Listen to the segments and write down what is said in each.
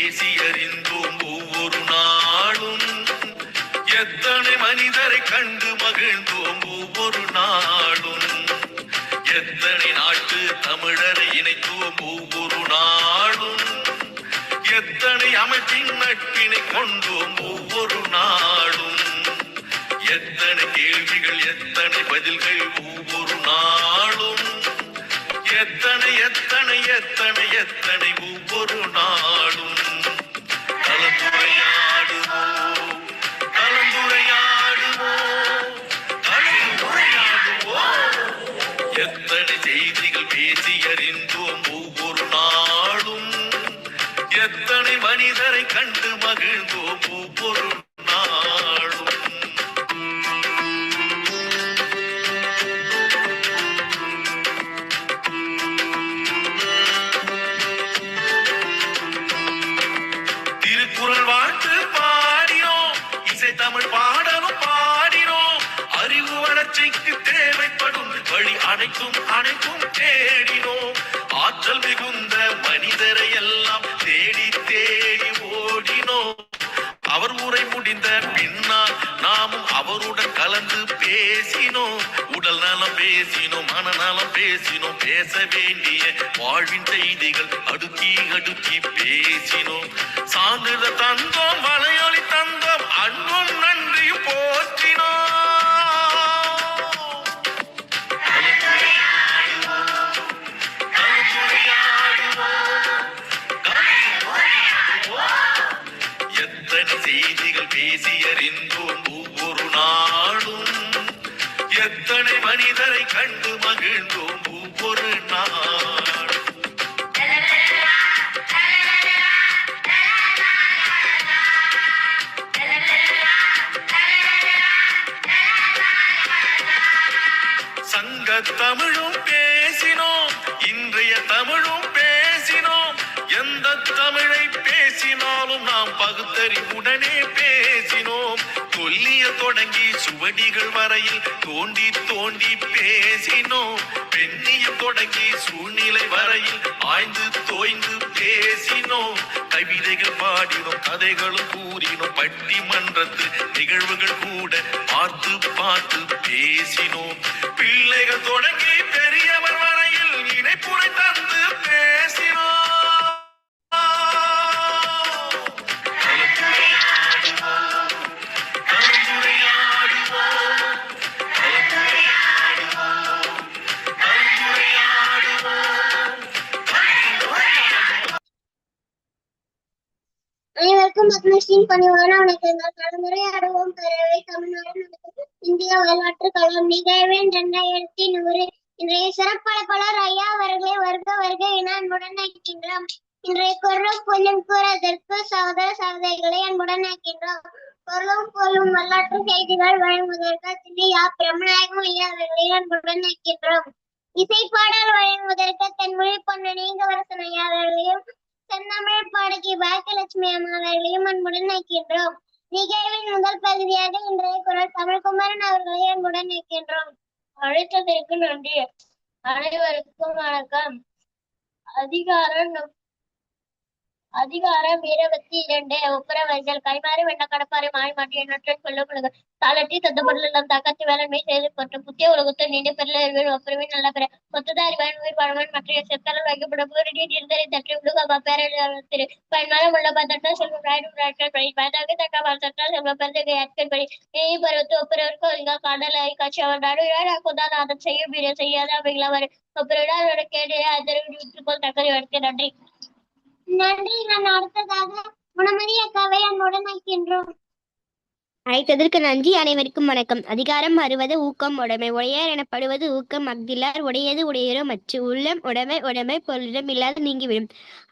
பேசி அறிந்தோம் ஒவ்வொரு நாளும். எத்தனை மனிதரை கண்டு மகிழ்ந்தோம் ஒவ்வொரு நாளும். எத்தனை நாட்டு தமிழரை இணைத்தோம் ஒவ்வொரு நாளும். எத்தனை அமைப்பின் நட்பினை கொண்டோம் ஒவ்வொரு நாளும். எத்தனை கேள்விகள் எத்தனை பதில்கள் ஒவ்வொரு நாளும். எத்தனை எத்தனை எத்தனை எத்தனை ஒவ்வொரு நாளும். கலந்துரையாடுவோம் கலந்துரையாடுவோம் கலந்துரையாடுவோம். எத்தனை செய்திகள் பேசி அறிந்தோம் ஒவ்வொரு நாளும். எத்தனை மனிதரை கண்டு மகிழ்ந்தோம் ஒவ்வொரு நாளும். திருக்குறள் வாழ்த்து பாடினோம், இசை தமிழ் பாடலும் பாடினோம். அறிவு வளர்ச்சிக்கு தேவைப்படும் வழி அனைத்தும் அனைத்தும் தேடினோம். ஆற்றல் மிகுந்த மனிதரை எல்லாம் தேடி தேடி ஓடினோம். அவர் உரை முடிந்த பின்னால் நாமும் அவருடன் கலந்து பேசினோம். உடல் நலம் பேசினோம், மனநலம் பேசினோம். பேச வேண்டிய வாழ்வின் செய்திகள் அடுக்கி அடுக்கி பேசினோம். சான்றிதழ் தந்தோம், வலையொலி தந்தோம், அன்பும் நன்றியும் போற்றினோம். எத்தனை செய்திகள் பேசி அறிந்தோம் ஒவ்வொரு நாளும். எத்தனை மனிதரை கண்டு மகிழ்ந்தோம் ஒவ்வொரு நாள். சங்க தமிழும் பேசினோம், இன்றைய தமிழும் பேசினோம். எந்த தமிழை பேசினாலும் நாம் பகுத்தறிவுடனே பேசினோம். தொல்லிய தொடங்கி சுவடிகள் வரையில் தோண்டி தோண்டி பேசினோம். பெண்ணிய தொடங்கி சூழ்நிலை வரையில் ஆய்ந்து தோய்ந்து பேசினோம். கவிதைகள் பாடினோம், கதைகளும் கூறினோம். பட்டிமன்றத்து நிகழ்வுகள் கூட பார்த்து பார்த்து பேசினோம். பிள்ளைகள் தொடங்கி பெரியவர் வரையில் இணைப்புரை தந்து பேசினோம். அனைவருக்கும் பத்மஸ்ரீயின் பணிவான வணக்கங்கள். கலந்துரையாடுவோம் பேரவை தமிழ்நாடு இந்திய வரலாற்று களம் நிகழ்வேன் 2100. இன்றைய சிறப்பழைப்பாளர் ஐயா அவர்களை வருக வருக என அன்புடன் அழைக்கின்றோம். இன்றைய குரலும் பொருளும் கூறுவதற்கு சகோதர சகோதரிகளை அன்புடன் அழைக்கின்றோம். குரலும் பொருளும் வரலாற்று செய்திகள் வழங்குவதற்கு திரு பிரம்மநாயகம் ஐயா அவர்களை அன்புடன் அழைக்கின்றோம். இசைப்பாடல் வழங்குவதற்கு தென்மொழி பொன்னணி கவரசன் ஐயா அவர்களையும் செந்தமிழ் பாடகி பாக்கியலட்சுமி அம்மா அவர்களையும் அன்புடன் அழைக்கின்றோம். நிகழ்வின் முதல் பகுதியாக இன்றைய குரல் தமிழ்குமரன் அவர்களை அன்புடன் அழைக்கின்றோம். அழைத்ததற்கு நன்றி. அனைவருக்கும் வணக்கம். அதிகாரம் 22. ஒப்புரவர்கள் கைமாறி வெண்ண கடப்பாறை மாறி மாற்றி எண்ணற்ற சொல்லுங்கள் தாளட்டி தந்த பொருளெல்லாம் தாக்கத்தி வேளாண்மை செய்து கொண்டும் புத்திய உலகத்தை நீண்ட பெருள் ஒப்புரவை நல்ல பெற மொத்தத அறிவான் உயிர் பழவன் மற்ற செத்தல் வைக்கப்படும் இருந்தரை தற்றி உலக பேரத்திரு பயன்மாலம் உள்ள பத்தட்டா செல்வம் ராய்டும் ராட்கள் படி பயதாக தட்டா பார்த்தா செல்வ பெருந்தகை அட்கள் படி நெய் பருவத்து ஒப்புரவருக்கு இங்க கடலை காட்சி அவர் நடுவிழா கொண்டாத அதை செய்ய செய்யாத அவைகள் அவர் ஒப்புரவிட கேடு அதரவு விட்டுக்கொள் தக்கதை எடுக்க நன்றி. நன்றி. நான் அடுத்ததாக குணமணி அக்காவை அன்புடன் அழைக்கின்றோம். அழைத்ததற்கு நன்றி. அனைவருக்கும் வணக்கம். அதிகாரம் 60. ஊக்கம் உடைமை. உடையார் எனப்படுவது ஊக்கம் அஃதிலார் உடையது உடையரோ மற்ற உள்ளம் உடைமை பொருளிடம் இல்லாது நீங்கிவிடும்.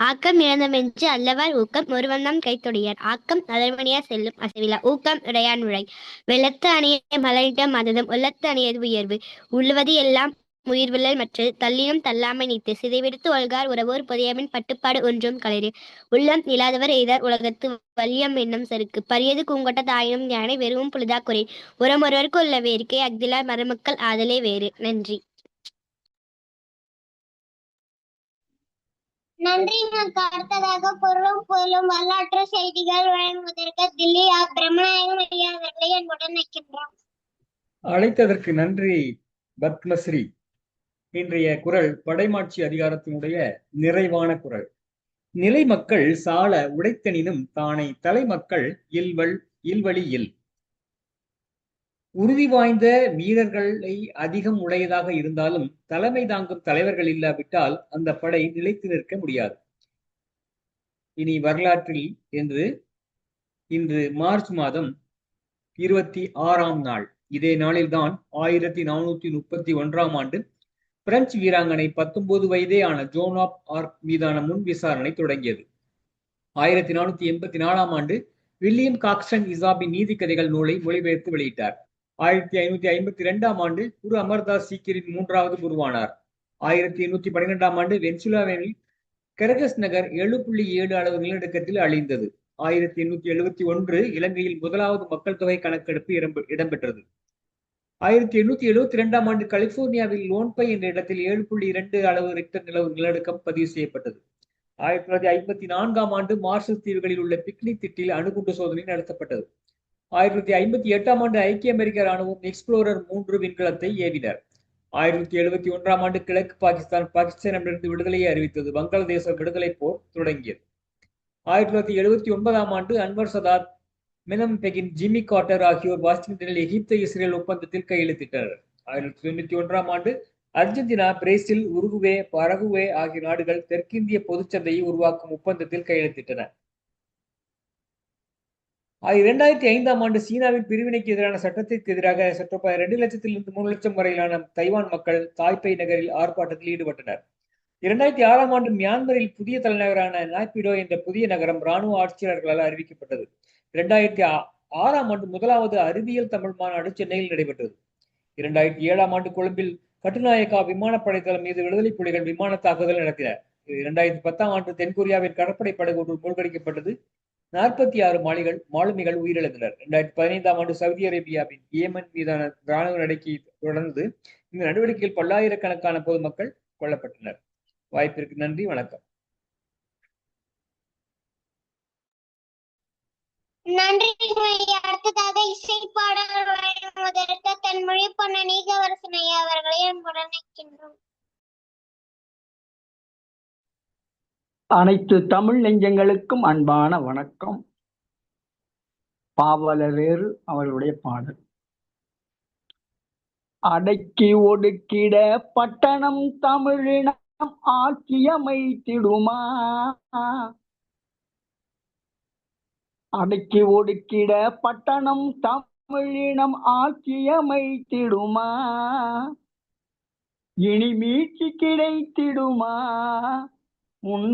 ஆக்கம் இழந்தமென்று அல்லவார் ஊக்கம் ஒருவன்தான் கைத்தொடையார். ஆக்கம் அதர்மணியார் செல்லும் அசைவிலா. ஊக்கம் உடையான் உழை. வெள்ளத்து அணிய மலரிடம் மததும் உள்ளத்து அணியது உயர்வு. உள்ளுவது எல்லாம் உயிர்வில்லல் மற்றது தள்ளினும் தள்ளாமை நீத்து சிதைவிடுத்து ஒல்கார் உறவோர் புதையமின் பட்டுப்பாடு ஒன்றும் களரி. உள்ளம் இல்லாதவர் எய்தார் உலகத்து வல்லியம் என்னும் சருக்கு. பரியது கூங்கொட்ட தாயினும் யானை வெறுவும் புழுதா குறை. உரம் ஒருவருக்கு உள்ள வேர்க்கை அஃதிலார் மருமக்கள் ஆதலே வேறு. நன்றி. நன்றிங்க. அடுத்ததாக பொருளும் பொருளும் வரலாற்று செய்திகள் வழங்குவதற்கு தில்லி பிரம்மநாயகம் ஐயா அவர்களை அன்புடன் வைக்கின்றோம். அழைத்ததற்கு நன்றி பத்மஸ்ரீ. இன்றைய குரல் படைமாட்சி அதிகாரத்தினுடைய நிறைவான குரல். நிலை மக்கள் சால உடைத்தனினும் தானை தலைமக்கள் இல்வழி இல். உறுதி வாய்ந்த வீரர்களை அதிகம் உடையதாக இருந்தாலும் தலைமை தாங்கும் தலைவர்கள் இல்லாவிட்டால் அந்த படை நிலைத்து நிற்க முடியாது. இனி வரலாற்றில் இன்று மார்ச் மாதம் 26ஆம் நாள். இதே நாளில்தான் 1431ஆம் ஆண்டு பிரெஞ்சு வீராங்கனை 19 வயதே ஆன ஜோன் ஆப் ஆர்க் மீதான முன் விசாரணை தொடங்கியது. 1484ஆம் ஆண்டு வில்லியம் காக்ஸ்டன் இசாபின் நீதிக்கதைகள் நூலை மொழிபெயர்த்து வெளியிட்டார். 1552ஆம் ஆண்டு குரு அமர்தாஸ் சீக்கியரின் 3வது குருவானார். 1812ஆம் ஆண்டு வெனிசுலாவில் கரகஸ் நகர் 7.7 அளவு நிலநடுக்கத்தில் அழிந்தது. 1871 இலங்கையில் முதலாவது மக்கள் தொகை கணக்கெடுப்பு இடம்பெற்றது. 1872ஆம் ஆண்டு கலிபோர்னியாவில் லோன்பை என்ற இடத்தில் 7.2 அளவு ரிக்டர் நிலநடுக்கம் பதிவு செய்யப்பட்டது. 1954ஆம் ஆண்டு மார்ஷல் தீவுகளில் உள்ள பிக்னிக் திட்டில் அணுகுண்டு சோதனை நடத்தப்பட்டது. 1958ஆம் ஆண்டு ஐக்கிய அமெரிக்க ராணுவம் எக்ஸ்ப்ளோரர் 3 விண்கலத்தை ஏவினர். 1971ஆம் ஆண்டு கிழக்கு பாகிஸ்தானிடமிருந்து விடுதலையை அறிவித்தது. வங்காளதேச விடுதலை போர் தொடங்கியது. 1979ஆம் ஆண்டு Anwar Sadat, மெனம் begin, Jimmy Carter ஆகியோர் வாஷிங்டனில் எகிப்து இஸ்ரேல் ஒப்பந்தத்தில் கையெழுத்திட்டனர். 1991ஆம் ஆண்டு அர்ஜென்டினா, பிரேசில், உருகுவே, பரகுவே ஆகிய நாடுகள் தெற்கிந்திய பொதுச்சந்தையை உருவாக்கும் ஒப்பந்தத்தில் கையெழுத்திட்டன. 2005ஆம் ஆண்டு சீனாவின் பிரிவினைக்கு எதிரான சட்டத்திற்கு எதிராக சற்று 2 லட்சத்திலிருந்து 3 லட்சம் வரையிலான தைவான் மக்கள் தாய்பே நகரில் ஆர்ப்பாட்டத்தில் ஈடுபட்டனர். 2006ஆம் ஆண்டு மியான்மரில் புதிய தலைநகரான நாய்பிடோ என்ற புதிய நகரம் இராணுவ ஆட்சியாளர்களால் அறிவிக்கப்பட்டது. 2006ஆம் ஆண்டு முதலாவது அறிவியல் தமிழ் மாநாடு சென்னையில் நடைபெற்றது. 2007ஆம் ஆண்டு கொழும்பில் கட்டுநாயக்கா விமானப்படை தளம் மீது விடுதலை புலிகள் விமான தாக்குதல் நடத்தினர். 2010ஆம் ஆண்டு தென்கொரியாவின் கடற்படை படகு ஒன்று மூழ்கடிக்கப்பட்டது. 46 மாலுமிகள் உயிரிழந்தனர். 2015ஆம் ஆண்டு சவுதி அரேபியாவின் ஏமன் மீதான இராணுவ நடவடிக்கையை தொடர்ந்து இந்த நடவடிக்கையில் பல்லாயிரக்கணக்கான பொதுமக்கள் கொல்லப்பட்டனர். வாய்ப்பிற்கு நன்றி, வணக்கம். நன்றி. அடுத்ததாக இசை பாடல் வழங்குவதற்கு தன் மொழி பொன்ன நீகவரசன் ஐயா அவர்களை அன்புடன் வைக்கின்றோம். அனைத்து தமிழ் நெஞ்சங்களுக்கும் அன்பான வணக்கம். பாவலரேறு அவர்களுடைய பாடல். அடக்கி ஒடுக்கிட பட்டணம் தமிழினம் ஆட்சியமைத்திடுமா, அடக்கி ஒடுக்கிட பட்டணம் தமிழினம் ஆட்சியமைத்திடுமா, இனி மீட்சி கிடைத்திடுமா,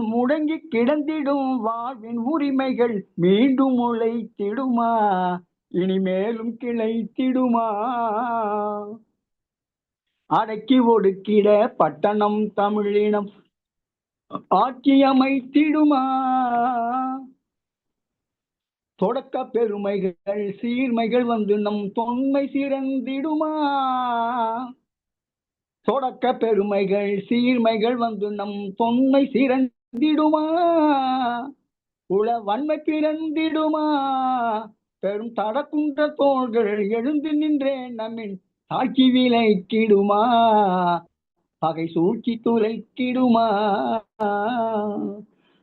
முடங்கி கிடந்திடும் வாழ்வின் உரிமைகள் மீண்டும் உழைத்திடுமா, இனிமேலும் கிளைத்திடுமா, அடக்கி ஒடுக்கிட பட்டணம் தமிழினம் ஆட்சியமைத்திடுமா, தொடக்க பெருமைகள் சீர்மைகள் வந்து நம் தொன்மை சிறந்திடுமா, தொடக்க பெருமைகள் சீர்மைகள் வந்து நம் தொன்மை சிறந்திடுமா, உளவன்மை பிறந்திடுமா, பெரும் தடக்குன்ற தோள்கள் எழுந்து நின்றே நம்மின் தாக்கி விலைக்கிடுமா, பகை சூழ்ச்சி துளைக்கிடுமா,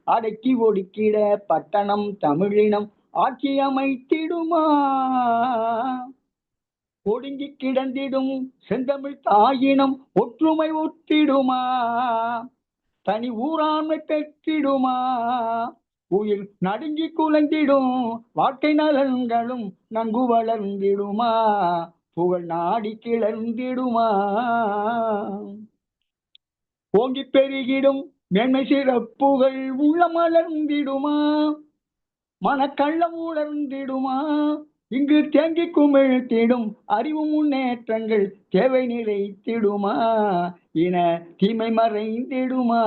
அடக்கி ஒடுக்கிட பட்டணம் தமிழினம் ஆட்சி அமைத்திடுமா, ஒடுங்கி கிடந்திடும் செந்தமிழ் தாயினம் ஒற்றுமை ஒட்டிடுமா, தனி ஊராண்மை பெற்றிடுமா, உயிர் நடுங்கி குலைந்திடும் வாழ்க்கை நலன்களும் நன்கு வளர்ந்திடுமா, புகழ் நாடி கிளர்ந்திடுமா, ஓங்கி பெருகிடும் மேன்மை சிறப்புகள் உள்ள மலர்ந்திடுமா, மனக்கள்ளம் உணர்ந்திடுமா, இங்கு தேங்கி குமிழ்த்திடும் அறிவு முன்னேற்றங்கள் தேவை நிறைத்திடுமா, இன தீமை மறைந்திடுமா,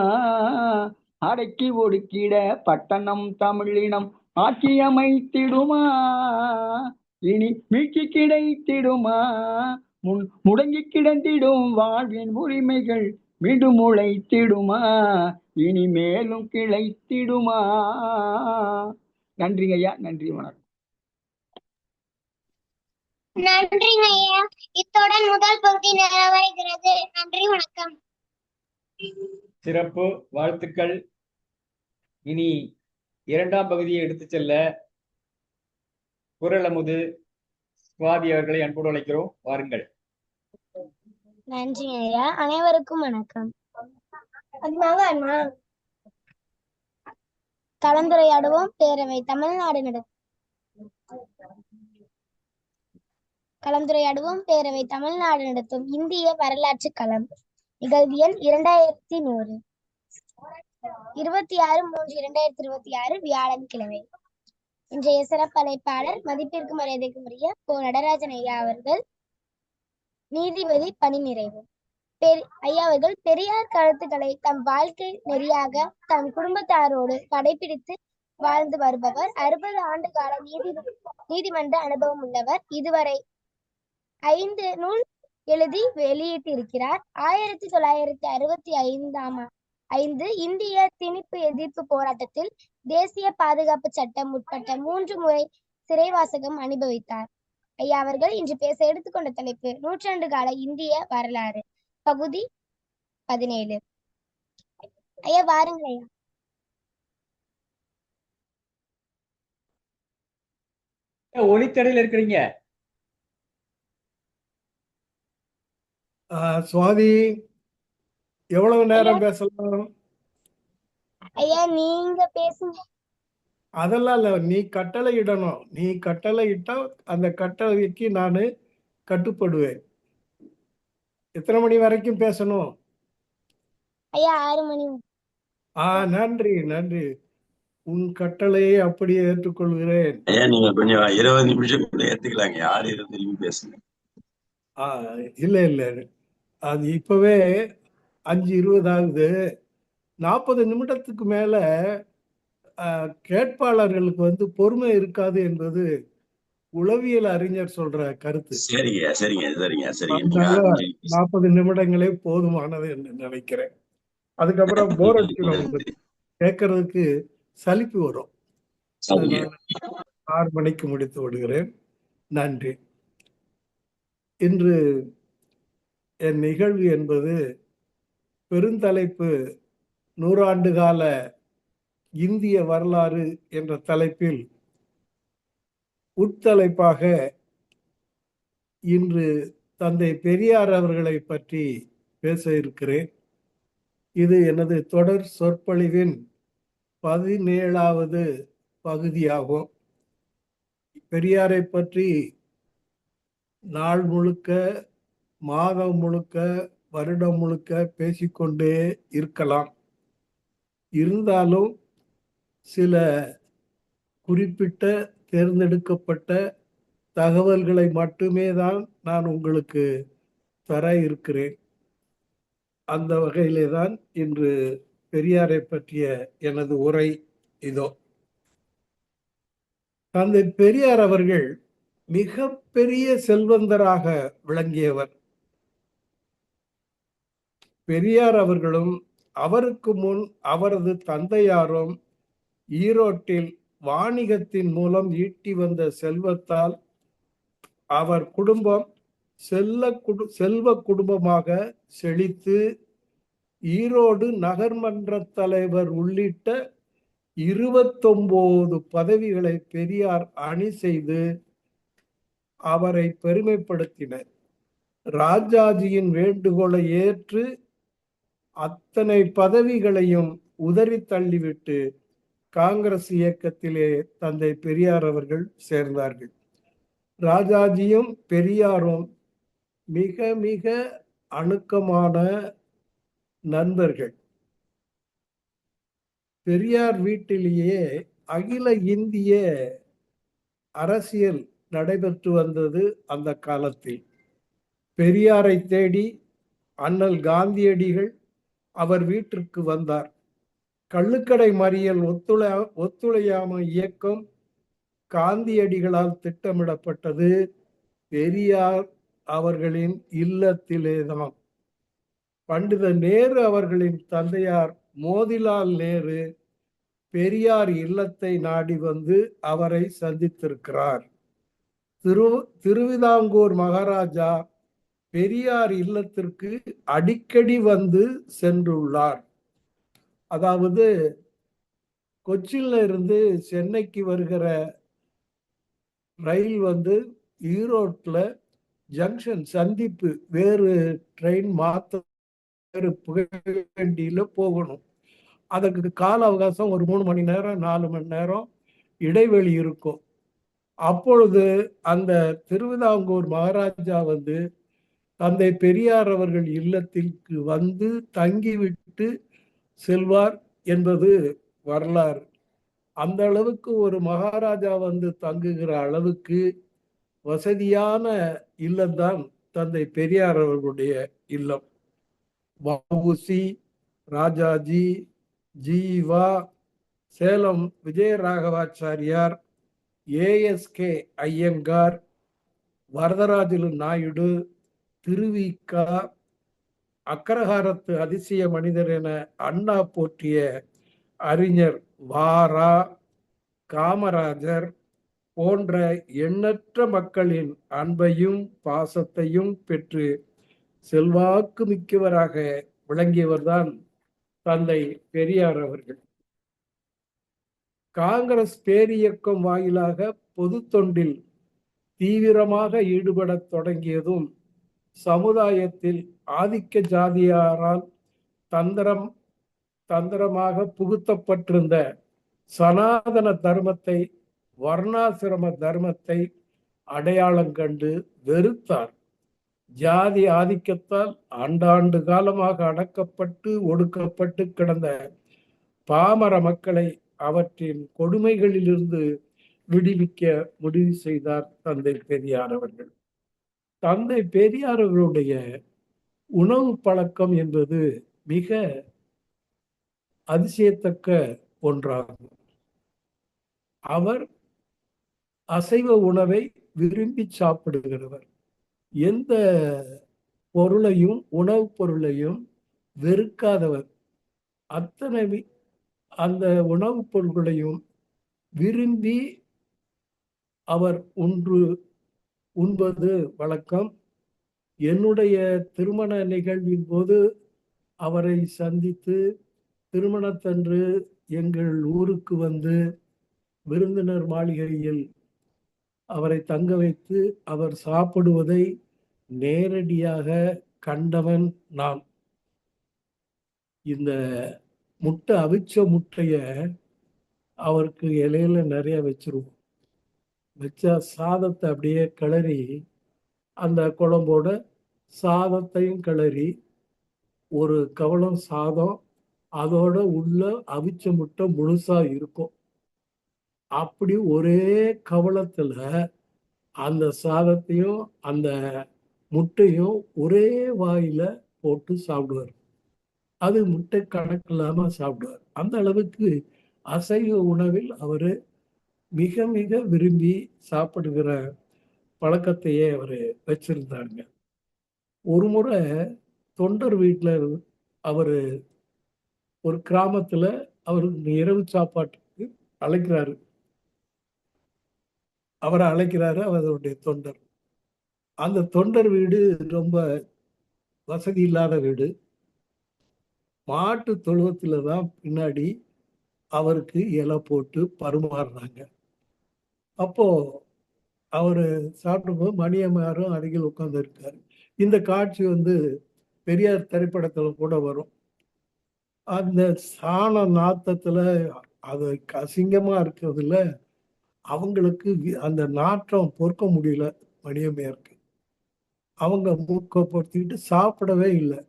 அடக்கி ஒடுக்கிட பட்டணம் தமிழினம் ஆட்சி அமைத்திடுமா, இனி மீட்சி கிடைத்திடுமா, முடங்கி கிடந்திடும் வாழ்வின் உரிமைகள் மீண்டும் உழைத்திடுமா, இனிமேலும் கிளைத்திடுமா. நன்றிங்க ஐயா, நன்றி, வணக்கம். நன்றிங்க ஐயா. இத்துடன் முதல் பகுதி நிறைவடைகிறது. நன்றி, வணக்கம். சிறப்பு, வாழ்த்துக்கள். இனி இரண்டாம் பகுதியை எடுத்துச் செல்ல குரலமுது சுவாதி அவர்களை அன்போடு அழைக்கிறோம். வாருங்கள். நன்றி ஐயா. அனைவருக்கும் வணக்கம். கலந்துரையாடுவோம் பேரவை தமிழ்நாடு நடத்தும் இந்திய வரலாற்று களம். நிகழ்வு எண் 2100. 26/3/2026 வியாழக்கிழமை. இன்றைய சிறப்பு அழைப்பாளர் மதிப்பிற்கு மரியாதைக்குரிய கோ நடராஜன் ஐயா அவர்கள். நீதிபதி பணி நிறைவு. ஐயா அவர்கள் பெரியார் கருத்துக்களை தம் வாழ்க்கை நெறியாக தம் குடும்பத்தாரோடு கடைபிடித்து வாழ்ந்து வருபவர். 60 ஆண்டு கால நீதிமன்ற அனுபவம் உள்ளவர். இதுவரை 5 நூல் எழுதி வெளியிட்டிருக்கிறார். 1965 இந்திய திணிப்பு எதிர்ப்பு போராட்டத்தில் தேசிய பாதுகாப்பு சட்டம் உட்பட்ட 3 முறை சிறைவாசகம் அனுபவித்தார். ஐயா அவர்கள் இன்று பேச எடுத்துக்கொண்ட தலைப்பு நூற்றாண்டு கால இந்திய வரலாறு, பகுதி 17. ஐயா வாருங்கள் ஐயா. ஒளித்தடையில் இருக்கிறீங்க. சுவாதி, எவ்வளவு நேரம் பேசலாம்? ஐயா நீங்க பேசுங்க. அதெல்லாம் இல்ல, நீ கட்டளை இடணும். நீ கட்டளை இட்டா அந்த கட்டளைக்கு நானு கட்டுப்படுவேன். எத்தனை மணி வரைக்கும் பேசணும்? ஐயா 6 மணி. நன்றி நன்றி. உன் கட்டளையை அப்படியே ஏற்றுக்கொள்கிறேன். நீங்க கொஞ்சம் 20 நிமிஷம் ஏத்துக்கலாங்க. 6:20 பேசுங்க. இல்ல இல்ல, அது இப்பவே 5:20 ஆகுது. 40 நிமிடத்துக்கு மேல கேட்பாளர்களுக்கு பொறுமை இருக்காது என்பது உளவியல் அறிஞர் சொல்ற கருத்து. சரிங்க சரிங்க சரிங்க சரிங்க. 40 நிமிடங்களே போதுமானது என்று நினைக்கிறேன். அதுக்கப்புறம் போர் அடிக்கணும், கேட்கறதுக்கு சலிப்பு வரும். 6 மணிக்கு முடித்து விடுகிறேன். நன்றி. இன்று என் நிகழ்வு என்பது பெருந்தலைப்பு 100 ஆண்டு கால இந்திய வரலாறு என்ற தலைப்பில் உட்தலைப்பாக இன்று தந்தை பெரியார் அவர்களை பற்றி பேச இருக்கிறேன். இது எனது தொடர் சொற்பொழிவின் 17வது பகுதியாகும். பெரியாரை பற்றி நாள் முழுக்க, மாதம் முழுக்க, வருடம் முழுக்க பேசிக்கொண்டே இருக்கலாம். இருந்தாலும் சில குறிப்பிட்ட தேர்ந்தெடுக்கப்பட்ட தகவல்களை மட்டுமே தான் நான் உங்களுக்கு தர இருக்கிறேன். அந்த வகையிலே தான் இன்று பெரியாரை பற்றிய எனது உரை இதோ. தந்தை பெரியார் அவர்கள் மிக பெரிய செல்வந்தராக விளங்கியவர். பெரியார் அவர்களும் அவருக்கு முன் அவரது தந்தையாரும் ஈரோட்டில் வாணிகத்தின் மூலம் ஈட்டி வந்த செல்வத்தால் அவர் குடும்பம் செல்வ குடும்பமாக செழித்து ஈரோடு நகர்மன்ற தலைவர் உள்ளிட்ட 29 பதவிகளை பெரியார் அணி செய்து அவரை பெருமைப்படுத்தினர். ராஜாஜியின் வேண்டுகோளை ஏற்று அத்தனை பதவிகளையும் உதறி தள்ளிவிட்டு காங்கிரஸ் இயக்கத்திலே தந்தை பெரியார் அவர்கள் சேர்ந்தார்கள். ராஜாஜியும் பெரியாரும் மிக மிக அணுக்கமான நண்பர்கள். பெரியார் வீட்டிலேயே அகில இந்திய அரசியல் நடைபெற்று வந்தது. அந்த காலத்தில் பெரியாரை தேடி அண்ணல் காந்தியடிகள் அவர் வீட்டிற்கு வந்தார். கள்ளுக்கடை மறியல் ஒத்துழையாமை இயக்கம் காந்தியடிகளால் திட்டமிடப்பட்டது பெரியார் அவர்களின் இல்லத்திலேதான். பண்டித நேரு அவர்களின் தந்தையார் மோதிலால் நேரு பெரியார் இல்லத்தை நாடி வந்து அவரை சந்தித்திருக்கிறார். திருவிதாங்கூர் மகாராஜா பெரியார் இல்லத்திற்கு அடிக்கடி வந்து சென்றுள்ளார். அதாவது கொச்சின்ல இருந்து சென்னைக்கு வருகிற ரயில் வந்து ஈரோட்ல ஜங்ஷன் சந்திப்பு வேறு ட்ரெயின் மாத்த புகைவண்டியில போகணும். அதற்கு கால அவகாசம் ஒரு 3 மணி நேரம் 4 மணி நேரம் இடைவெளி இருக்கும். அப்பொழுது அந்த திருவிதாங்கூர் மகாராஜா வந்து தந்தை பெரியார் அவர்கள் இல்லத்திற்கு வந்து தங்கிவிட்டு செல்வார் என்பது வரலாறு. அந்த அளவுக்கு ஒரு மகாராஜா வந்து தங்குகிற அளவுக்கு வசதியான இல்லம்தான் தந்தை பெரியார் அவர்களுடைய இல்லம். வஉசி, ராஜாஜி, ஜீவா, சேலம் விஜயராகவாச்சாரியார், ஏஎஸ்கே ஐயங்கார், வரதராஜலு நாயுடு, திருவிக்கா, அக்கரகாரத்து அதிசய மனிதர் என அண்ணா போற்றிய அறிஞர் வாரா, காமராஜர் போன்ற எண்ணற்ற மக்களின் அன்பையும் பாசத்தையும் பெற்று செல்வாக்கு மிக்கவராக விளங்கியவர்தான் தந்தை பெரியார் அவர்கள். காங்கிரஸ் பேரியக்கம் வாயிலாக பொது தொண்டில் தீவிரமாக ஈடுபடத் தொடங்கியதும் சமுதாயத்தில் ஆதிக்க ஜாதியாரால் தந்திரமாக புகுத்தப்பட்டிருந்த சனாதன தர்மத்தை, வர்ணாசிரம தர்மத்தை அடையாளம் கண்டு வெறுத்தார். ஜாதி ஆதிக்கத்தால் ஆண்டாண்டு காலமாக அடக்கப்பட்டு ஒடுக்கப்பட்டு கிடந்த பாமர மக்களை அவற்றின் கொடுமைகளிலிருந்து விடுவிக்க முடிவு செய்தார் தந்தை பெரியார் அவர்கள். தந்தை பெரியார் அவர்களுடைய உணவு பழக்கம் என்பது மிக அதிசயத்தக்க ஒன்றாகும். அவர் அசைவ உணவை விரும்பி சாப்பிடுகிறவர். எந்த பொருளையும் உணவுப் பொருளையும் வெறுக்காதவர். அத்தனை அந்த உணவுப் பொருள்களையும் விரும்பி அவர் உண்பது வழக்கம். என்னுடைய திருமண நிகழ்வின் போது அவரை சந்தித்து திருமணத்தன்று எங்கள் ஊருக்கு வந்து விருந்தினர் மாளிகையில் அவரை தங்க வைத்து அவர் சாப்பிடுவதை நேரடியாக கண்டவன் நான். இந்த முட்டை அவிச்ச முட்டைய அவருக்கு இலையில நிறைய வச்சிருவோம். வச்சா சாதத்தை அப்படியே கிளறி அந்த குழம்போட சாதத்தையும் கிளறி ஒரு கவளம் சாதம் அதோட உள்ள அவிச்ச முட்டை முழுசா இருக்கும். அப்படி ஒரே கவளத்துல அந்த சாதத்தையும் அந்த முட்டையும் ஒரே வாயில போட்டு சாப்பிடுவார். அது முட்டை கணக்கு இல்லாம சாப்பிடுவார். அந்த அளவுக்கு அசைவ உணவில் அவரு மிக மிக விரும்பி சாப்பிடுகிற பழக்கத்தையே அவரு வச்சிருந்தாங்க. ஒரு முறை தொண்டர் வீட்டுல அவரு ஒரு கிராமத்துல அவருக்கு இரவு சாப்பாட்டுக்கு அழைக்கிறாரு. அவரை அழைக்கிறாரு அவருடைய தொண்டர். அந்த தொண்டர் வீடு ரொம்ப வசதி இல்லாத வீடு. மாட்டு தொழுவத்துல தான் பின்னாடி அவருக்கு இலை போட்டு பரிமாறுறாங்க. அப்போ அவரு சாப்பிடும்போது மணியம்மாரும் அருகில் உட்கார்ந்து இருக்காரு. இந்த காட்சி பெரியார் திரைப்படத்துல கூட வரும். அந்த சாண நாத்தத்துல அது அசிங்கமா இருக்கிறதுல அவங்களுக்கு அந்த நாற்றம் பொறுக்க முடியல மணியம்மையாருக்கு. அவங்க மூக்கப்படுத்திக்கிட்டு சாப்பிடவே இல்லை.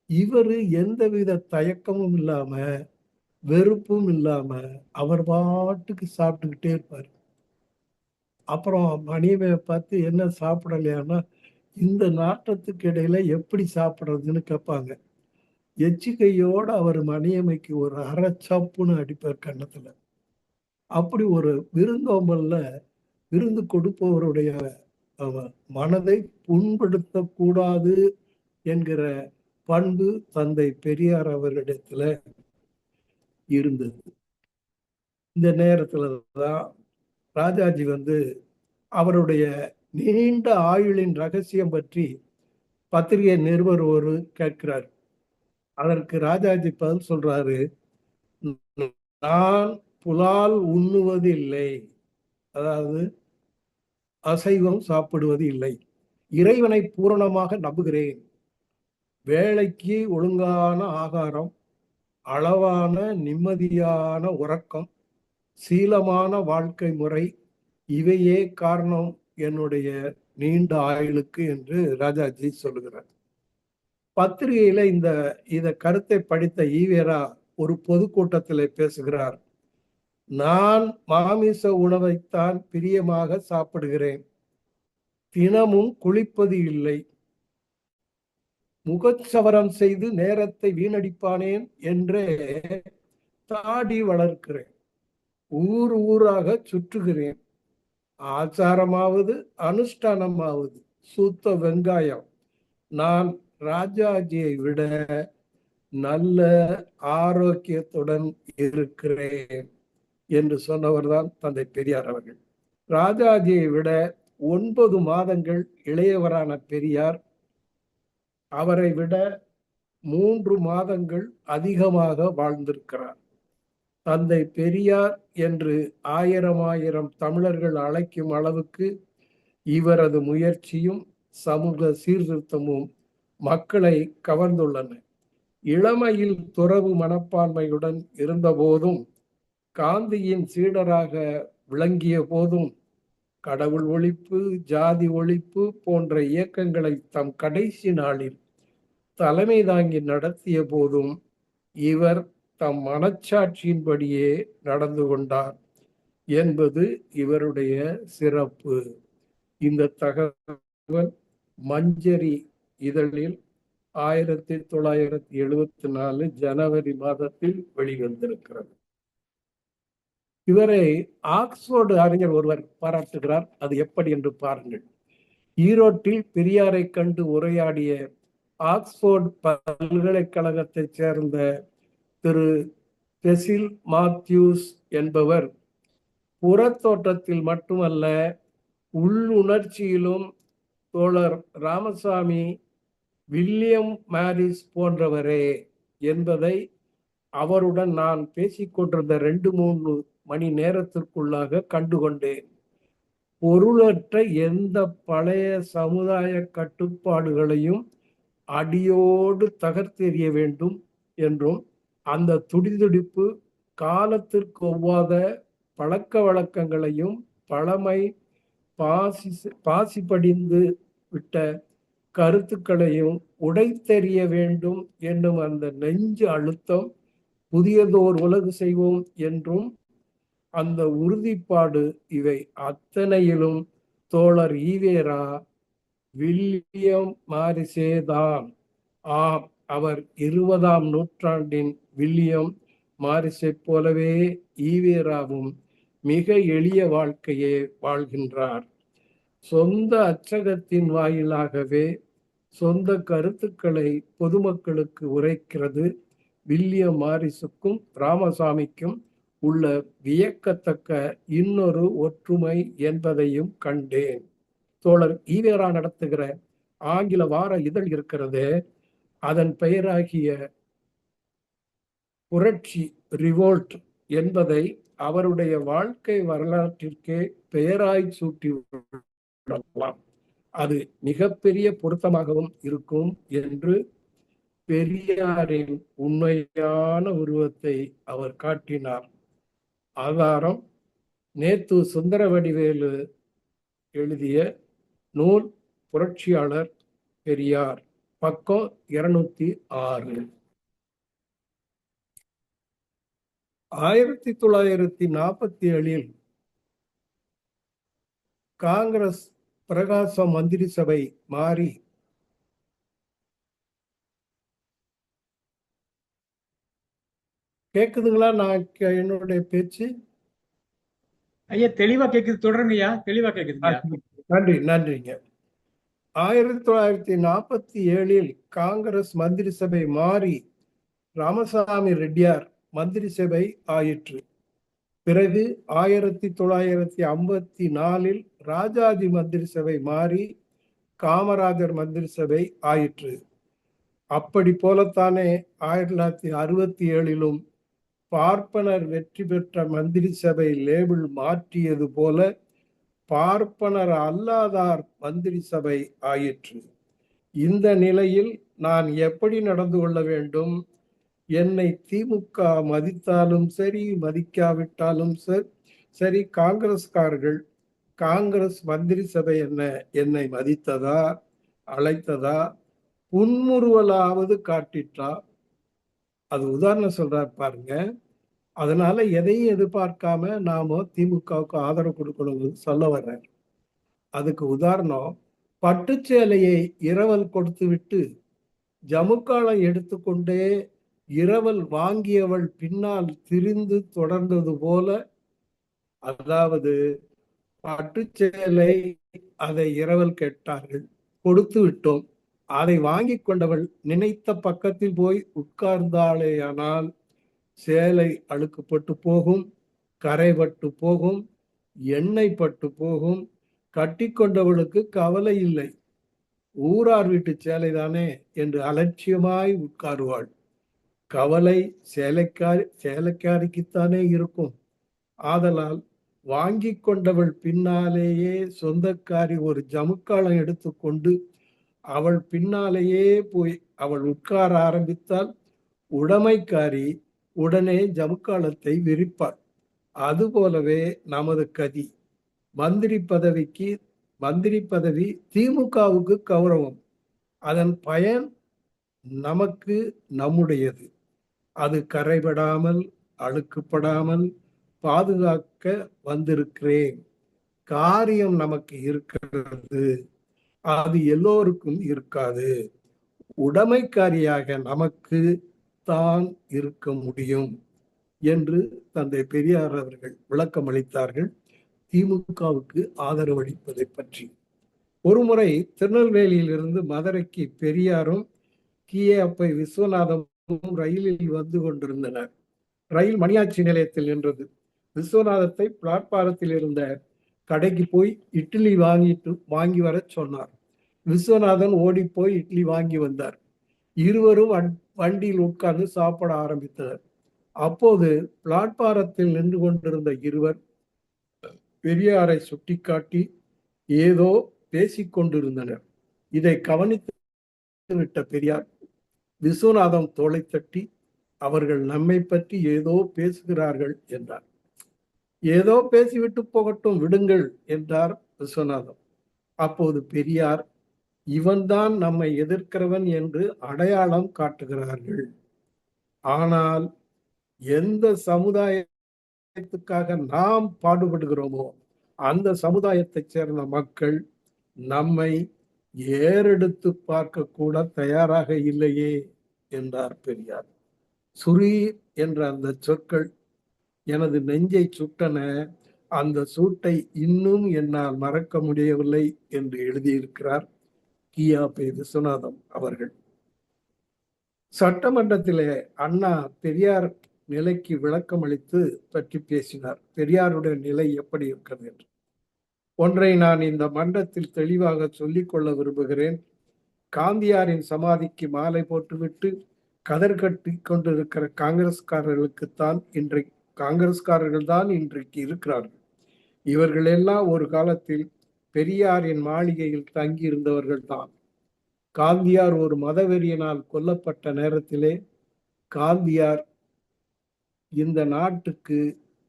இவரு எந்தவித தயக்கமும் இல்லாம வெறுப்பும் இல்லாம அவர் பாட்டுக்கு சாப்பிட்டுக்கிட்டே இருப்பாரு. அப்புறம் மணியம்மையை பார்த்து என்ன சாப்பிடலையான்னா, இந்த நாற்றத்துக்கு இடையில எப்படி சாப்பிட்றதுன்னு கேட்பாங்க. எச்சிக்கையோட அவர் மணியம்மைக்கு ஒரு அரை சப்புன்னு அடிப்பார் கன்னத்துல. அப்படி ஒரு விருந்தோம்பல்ல விருந்து கொடுப்பவருடைய மனதை புண்படுத்தக்கூடாது என்கிற பண்பு தந்தை பெரியார் அவரிடத்துல இருந்தது. இந்த நேரத்துல தான் ராஜாஜி அவருடைய நீண்ட ஆயுளின் ரகசியம் பற்றி பத்திரிகை நிருபர் ஒரு கேட்கிறார். அதற்கு ராஜாஜி பதில் சொல்றாரு, நான் புலால் உண்ணுவது இல்லை, அதாவது அசைவம் சாப்பிடுவது இல்லை. இறைவனை பூரணமாக நம்புகிறேன். வேலைக்கு ஒழுங்கான ஆகாரம், அளவான நிம்மதியான உறக்கம், சீலமான வாழ்க்கை முறை, இவையே காரணம் என்னுடைய நீண்ட ஆயுளுக்கு என்று ராஜாஜி சொல்லுகிறார். பத்திரிகையில இத கருத்தை படித்த ஈவேரா ஒரு பொதுக்கூட்டத்தில் பேசுகிறார். நான் மாமிச உணவைத்தான் பிரியமாக சாப்பிடுகிறேன். தினமும் குளிப்பது இல்லை. முகச்சவரம் செய்து நேரத்தை வீணடிப்பானேன் என்றே தாடி வளர்க்கிறேன். ஊர் ஊராக சுற்றுகிறேன். ஆச்சாரமாவது அனுஷ்டானமாவது சுத்த வெங்காயம். நான் ராஜாஜியை விட நல்ல ஆரோக்கியத்துடன் இருக்கிறேன் என்று சொன்னவர் தான் தந்தை பெரியார் அவர்கள். ராஜாஜியை விட 9 மாதங்கள் இளையவரான பெரியார் அவரை விட 3 மாதங்கள் அதிகமாக வாழ்ந்திருக்கிறார். தந்தை பெரியார் என்று ஆயிரம் தமிழர்கள் அழைக்கும் அளவுக்கு இவரது முயற்சியும் சமூக சீர்திருத்தமும் மக்களை கவர்ந்துள்ளன. இளமையில் துறவு மனப்பான்மையுடன் இருந்த போதும், காந்தியின் சீடராக விளங்கிய போதும், கடவுள் ஒழிப்பு, ஜாதி ஒழிப்பு போன்ற இயக்கங்களை தம் கடைசி நாளில் தலைமை தாங்கி நடத்திய போதும் இவர் தம் மனச்சாட்சியின்படியே நடந்து கொண்டார் என்பது இவருடைய சிறப்பு. இந்த தகவல் மஞ்சரி இதழில் 1974 ஜனவரி மாதத்தில் வெளிவந்திருக்கிறது. இவரை ஆக்ஸ்போர்டு அறிஞர் ஒருவர் பாராட்டுகிறார். அது எப்படி என்று பாருங்கள். ஈரோட்டில் பெரியாரை கண்டு உரையாடிய ஆக்ஸ்போர்டு பல்கலைக்கழகத்தைச் சேர்ந்த திரு செசில் மாத்யூஸ் என்பவர் புறத்தோற்றத்தில் மட்டுமல்ல உள்ளுணர்ச்சியிலும் தோழர் ராமசாமி, வில்லியம் மாரிஸ் போன்றவரே என்பதை அவருடன் நான் பேசிக்கொண்டிருந்த 2-3 மணி நேரத்திற்குள்ளாக கண்டுகொண்டேன். பொருளற்ற எந்த பழைய சமுதாய கட்டுப்பாடுகளையும் அடியோடு தகர்த்தெறிய வேண்டும் என்றும், அந்த துடிதுடிப்பு காலத்திற்கு ஒவ்வாத பழக்க வழக்கங்களையும் பழமை பாசி படிந்து விட்ட கருத்துக்களையும் உடைத்தெறிய வேண்டும் என்னும் அந்த நெஞ்சு அழுத்தம் புதியதோர் உலகு செய்வோம் என்றும் அந்த உறுதிப்பாடு, இவை அத்தனையிலும் தோழர் ஈவேரா வில்லியம் மாரிசேதான். ஆம், அவர் 20ஆம் நூற்றாண்டின் வில்லியம் மாரிசை போலவே ஈவேராவும் மிக எளிய வாழ்க்கையே வாழ்கின்றார். சொந்த அச்சகத்தின் வாயிலாகவே சொந்த கருத்துக்களை பொதுமக்களுக்கு உரைக்கிறது வில்லியம் மாரிஸுக்கும் ராமசாமிக்கும் உள்ள வியக்கத்தக்க இன்னொரு ஒற்றுமை என்பதையும் கண்டேன். தோழர் ஈவேரா நடத்துகிற ஆங்கில வார இதழ் இருக்கிறது, அதன் பெயராகிய புரட்சி ரிவோல்ட் என்பதை அவருடைய வாழ்க்கை வரலாற்றிற்கே பெயராய் சூட்டி விடலாம். அது மிகப்பெரிய பொருத்தமாகவும் இருக்கும் என்று பெரியாரின் உண்மையான உருவத்தை அவர் காட்டினார். ஆதாரம் நேத்து சுந்தரவடிவேலு எழுதிய நூல் புரட்சியாளர் பெரியார், பக்கம் 206. 1947 காங்கிரஸ் பிரகாச மந்திரி சபை மாறி கேக்குதுங்களா? நான் என்னுடைய பேச்சு ஐயா தெளிவா கேக்குது, தொடருங்க ஐயா, தெளிவா கேக்குதுங்க. நன்றிங்க. 1947 காங்கிரஸ் மந்திரி சபை மாறி ராமசாமி ரெட்டியார் மந்திரி சபை ஆயிற்று. பிறகு 1954 ராஜாஜி மந்திரி சபை மாறி காமராஜர் மந்திரி சபை ஆயிற்று. அப்படி போலத்தானே 1967 பார்ப்பனர் வெற்றி பெற்ற மந்திரி சபை லேபிள் மாற்றியது போல பார்ப்பனர் அல்லாதார் மந்திரி சபை ஆயிற்று. இந்த நிலையில் நான் எப்படி நடந்து கொள்ள வேண்டும்? என்னை திமுக மதித்தாலும் சரி, மதிக்காவிட்டாலும் சரி, காங்கிரஸ்காரர்கள், காங்கிரஸ் மந்திரி சபை என்னை மதித்ததா, அழைத்ததா, புன்முறுவலாவது காட்டிட்டா? அது உதாரணம் சொல்றாரு பாருங்க. அதனால எதையும் எதிர்பார்க்காம நாம திமுகவுக்கு ஆதரவு கொடுக்கணும்னு சொல்ல வர்றாரு. அதுக்கு உதாரணம், பட்டுச்சேலையை இரவல் கொடுத்து விட்டு ஜமுக்காலம் எடுத்துக்கொண்டே இரவல் வாங்கியவள் பின்னால் திரிந்து தொடர்ந்தது போல, அதாவது பட்டுச்சேலை அதை இரவல் கேட்டார்கள், கொடுத்து விட்டோம். அதை வாங்கி கொண்டவள் நினைத்த பக்கத்தில் போய் உட்கார்ந்தாளேயானால் சேலை அழுக்குப்பட்டு போகும், கரைபட்டு போகும், எண்ணெய் பட்டு போகும். கட்டி கொண்டவளுக்கு கவலை இல்லை, ஊரார் வீட்டு சேலை தானே என்று அலட்சியமாய் உட்காருவாள். கவலை சேலைக்காரிக்குத்தானே இருக்கும். ஆதலால் வாங்கி கொண்டவள் பின்னாலேயே சொந்தக்காரி ஒரு ஜமுக்காலம் எடுத்துக்கொண்டு அவள் பின்னாலேயே போய் அவள் உட்கார ஆரம்பித்தால் உடைமைக்காரி உடனே ஜமுக்காலத்தை விரிப்பாள். அதுபோலவே நமது கதி. மந்திரி பதவி திமுகவுக்கு கௌரவம், அதன் பயன் நமக்கு நம்முடையது. அது கரைபடாமல் அழுக்குப்படாமல் பாதுகாக்க வந்திருக்கிறேன். காரியம் நமக்கு இருக்கிறது, அது எல்லோருக்கும் இருக்காது. உடைமைக்காரியாக நமக்கு தான் இருக்க முடியும் என்று தந்தை பெரியார் அவர்கள் விளக்கம் அளித்தார்கள் திமுகவுக்கு ஆதரவு அளிப்பதை பற்றி. ஒருமுறை திருநெல்வேலியிலிருந்து மதுரைக்கு பெரியாரும் கி.ஏ.அப்பை விஸ்வநாதமும் ரயிலில் வந்து கொண்டிருந்தனர். ரயில் மணியாச்சி நிலையத்தில் நின்றது. விஸ்வநாதத்தை பிளாட்பாரத்தில் இருந்த கடைக்கு போய் இட்லி வாங்கி வர சொன்னார். விஸ்வநாதன் ஓடி போய் இட்லி வாங்கி வந்தார். இருவரும் வண்டியில் உட்கார்ந்து சாப்பிட ஆரம்பித்தனர். அப்போது பிளாட்பாரத்தில் நின்று கொண்டிருந்த இருவர் பெரியாரை சுட்டிக்காட்டி ஏதோ பேசிக்கொண்டிருந்தனர். இதை கவனித்து விட்ட பெரியார் விஸ்வநாதம் தோளை தட்டி, அவர்கள் நம்மை பற்றி ஏதோ பேசுகிறார்கள் என்றார். ஏதோ பேசிவிட்டு போகட்டும், விடுங்கள் என்றார் விஸ்வநாதம். அப்போது பெரியார், இவன்தான் நம்மை எதிர்க்கிறவன் என்று அடையாளம் காட்டுகிறார்கள். ஆனால் எந்த சமுதாயத்துக்காக நாம் பாடுபடுகிறோமோ அந்த சமுதாயத்தைச் சேர்ந்த மக்கள் நம்மை ஏறெடுத்து பார்க்க கூட தயாராக இல்லையே என்றார் பெரியார். சுரீர் என்ற அந்த சொற்கள் எனது நெஞ்சை சுட்டன. அந்த சூட்டை இன்னும் என்னால் மறக்க முடியவில்லை என்று எழுதியிருக்கிறார் கி.ஆ.பே. விஸ்வநாதம் அவர்கள். சட்டமன்றத்திலே அண்ணா பெரியார் நிலைக்கு விளக்கம் அளித்து பற்றி பேசினார். பெரியாருடைய நிலை எப்படி இருக்கிறது என்று ஒன்றை நான் இந்த மன்றத்தில் தெளிவாக சொல்லிக் கொள்ள விரும்புகிறேன். காந்தியாரின் சமாதிக்கு மாலை போட்டுவிட்டு கதர் கட்டி கொண்டிருக்கிற காங்கிரஸ்காரர்கள் தான் இன்றைக்கு இருக்கிறார்கள். இவர்கள் எல்லாம் ஒரு காலத்தில் பெரியாரின் மாளிகையில் தங்கி இருந்தவர்கள் தான். காந்தியார் ஒரு மதவெறியினால் கொல்லப்பட்ட நேரத்திலே காந்தியார் இந்த நாட்டுக்கு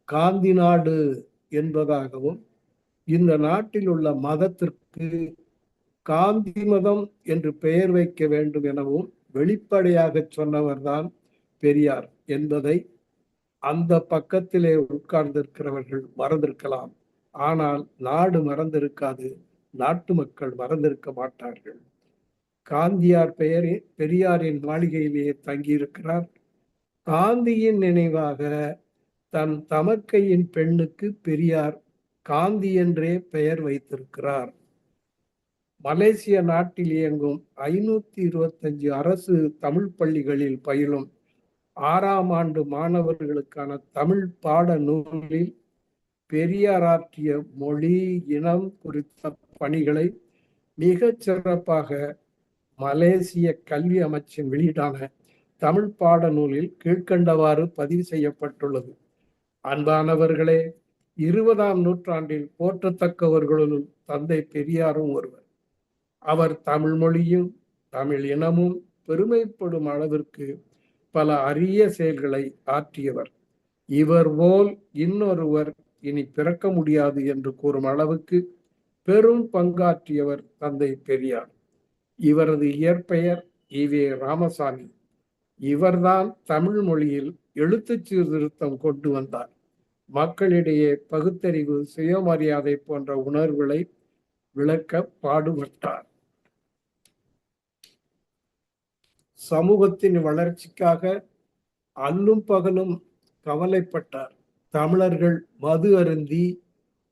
காந்தி நாடு என்பதாகவும் இந்த நாட்டில் உள்ள மதத்திற்கு காந்தி மதம் என்று பெயர் வைக்க வேண்டும் எனவும் வெளிப்படையாக சொன்னவர்தான் பெரியார் என்பதை அந்த பக்கத்திலே உட்கார்ந்திருக்கிறவர்கள் மறந்திருக்கலாம். ஆனால் நாடு மறந்திருக்காது, நாட்டு மக்கள் மறந்திருக்க மாட்டார்கள். காந்தியார் பெரியாரின் மாளிகையிலேயே தங்கியிருக்கிறார். காந்தியின் நினைவாக தன் தமக்கையின் பெண்ணுக்கு பெரியார் காந்தி என்றே பெயர் வைத்திருக்கிறார். மலேசிய நாட்டில் இயங்கும் 525 அரசு தமிழ் பள்ளிகளில் பயிலும் 6ஆம் ஆண்டு மாணவர்களுக்கான தமிழ் பாட நூலில் பெரியாராற்றிய மொழி இனம் குறித்த பணிகளை மிகச் சிறப்பாக மலேசிய கல்வி அமைச்சின் வெளியீடான தமிழ் பாட நூலில் கீழ்கண்டவாறு பதிவு செய்யப்பட்டுள்ளது. அன்பானவர்களே, 20ஆம் நூற்றாண்டில் போற்றத்தக்கவர்களுள் தந்தை பெரியாரும் ஒருவர். அவர் தமிழ் மொழியும் தமிழ் இனமும் பெருமைப்படும் அளவிற்கு பல அரிய செயல்களை ஆற்றியவர். இவர் போல் இன்னொருவர் இனி பிறக்க முடியாது என்று கூறும் அளவுக்கு பெரும் பங்காற்றியவர் தந்தை பெரியார். இவரது இயற்பெயர் ஈவே ராமசாமி. இவர்தான் தமிழ் மொழியில் எழுத்து சீர்திருத்தம் கொண்டு வந்தார். மக்களிடையே பகுத்தறிவு, சுயமரியாதை போன்ற உணர்வுகளை விளக்க பாடுபட்டார். சமூகத்தின் வளர்ச்சிக்காக அல்லும் பகலும் கவலைப்பட்டார். தமிழர்கள் மது அருந்தி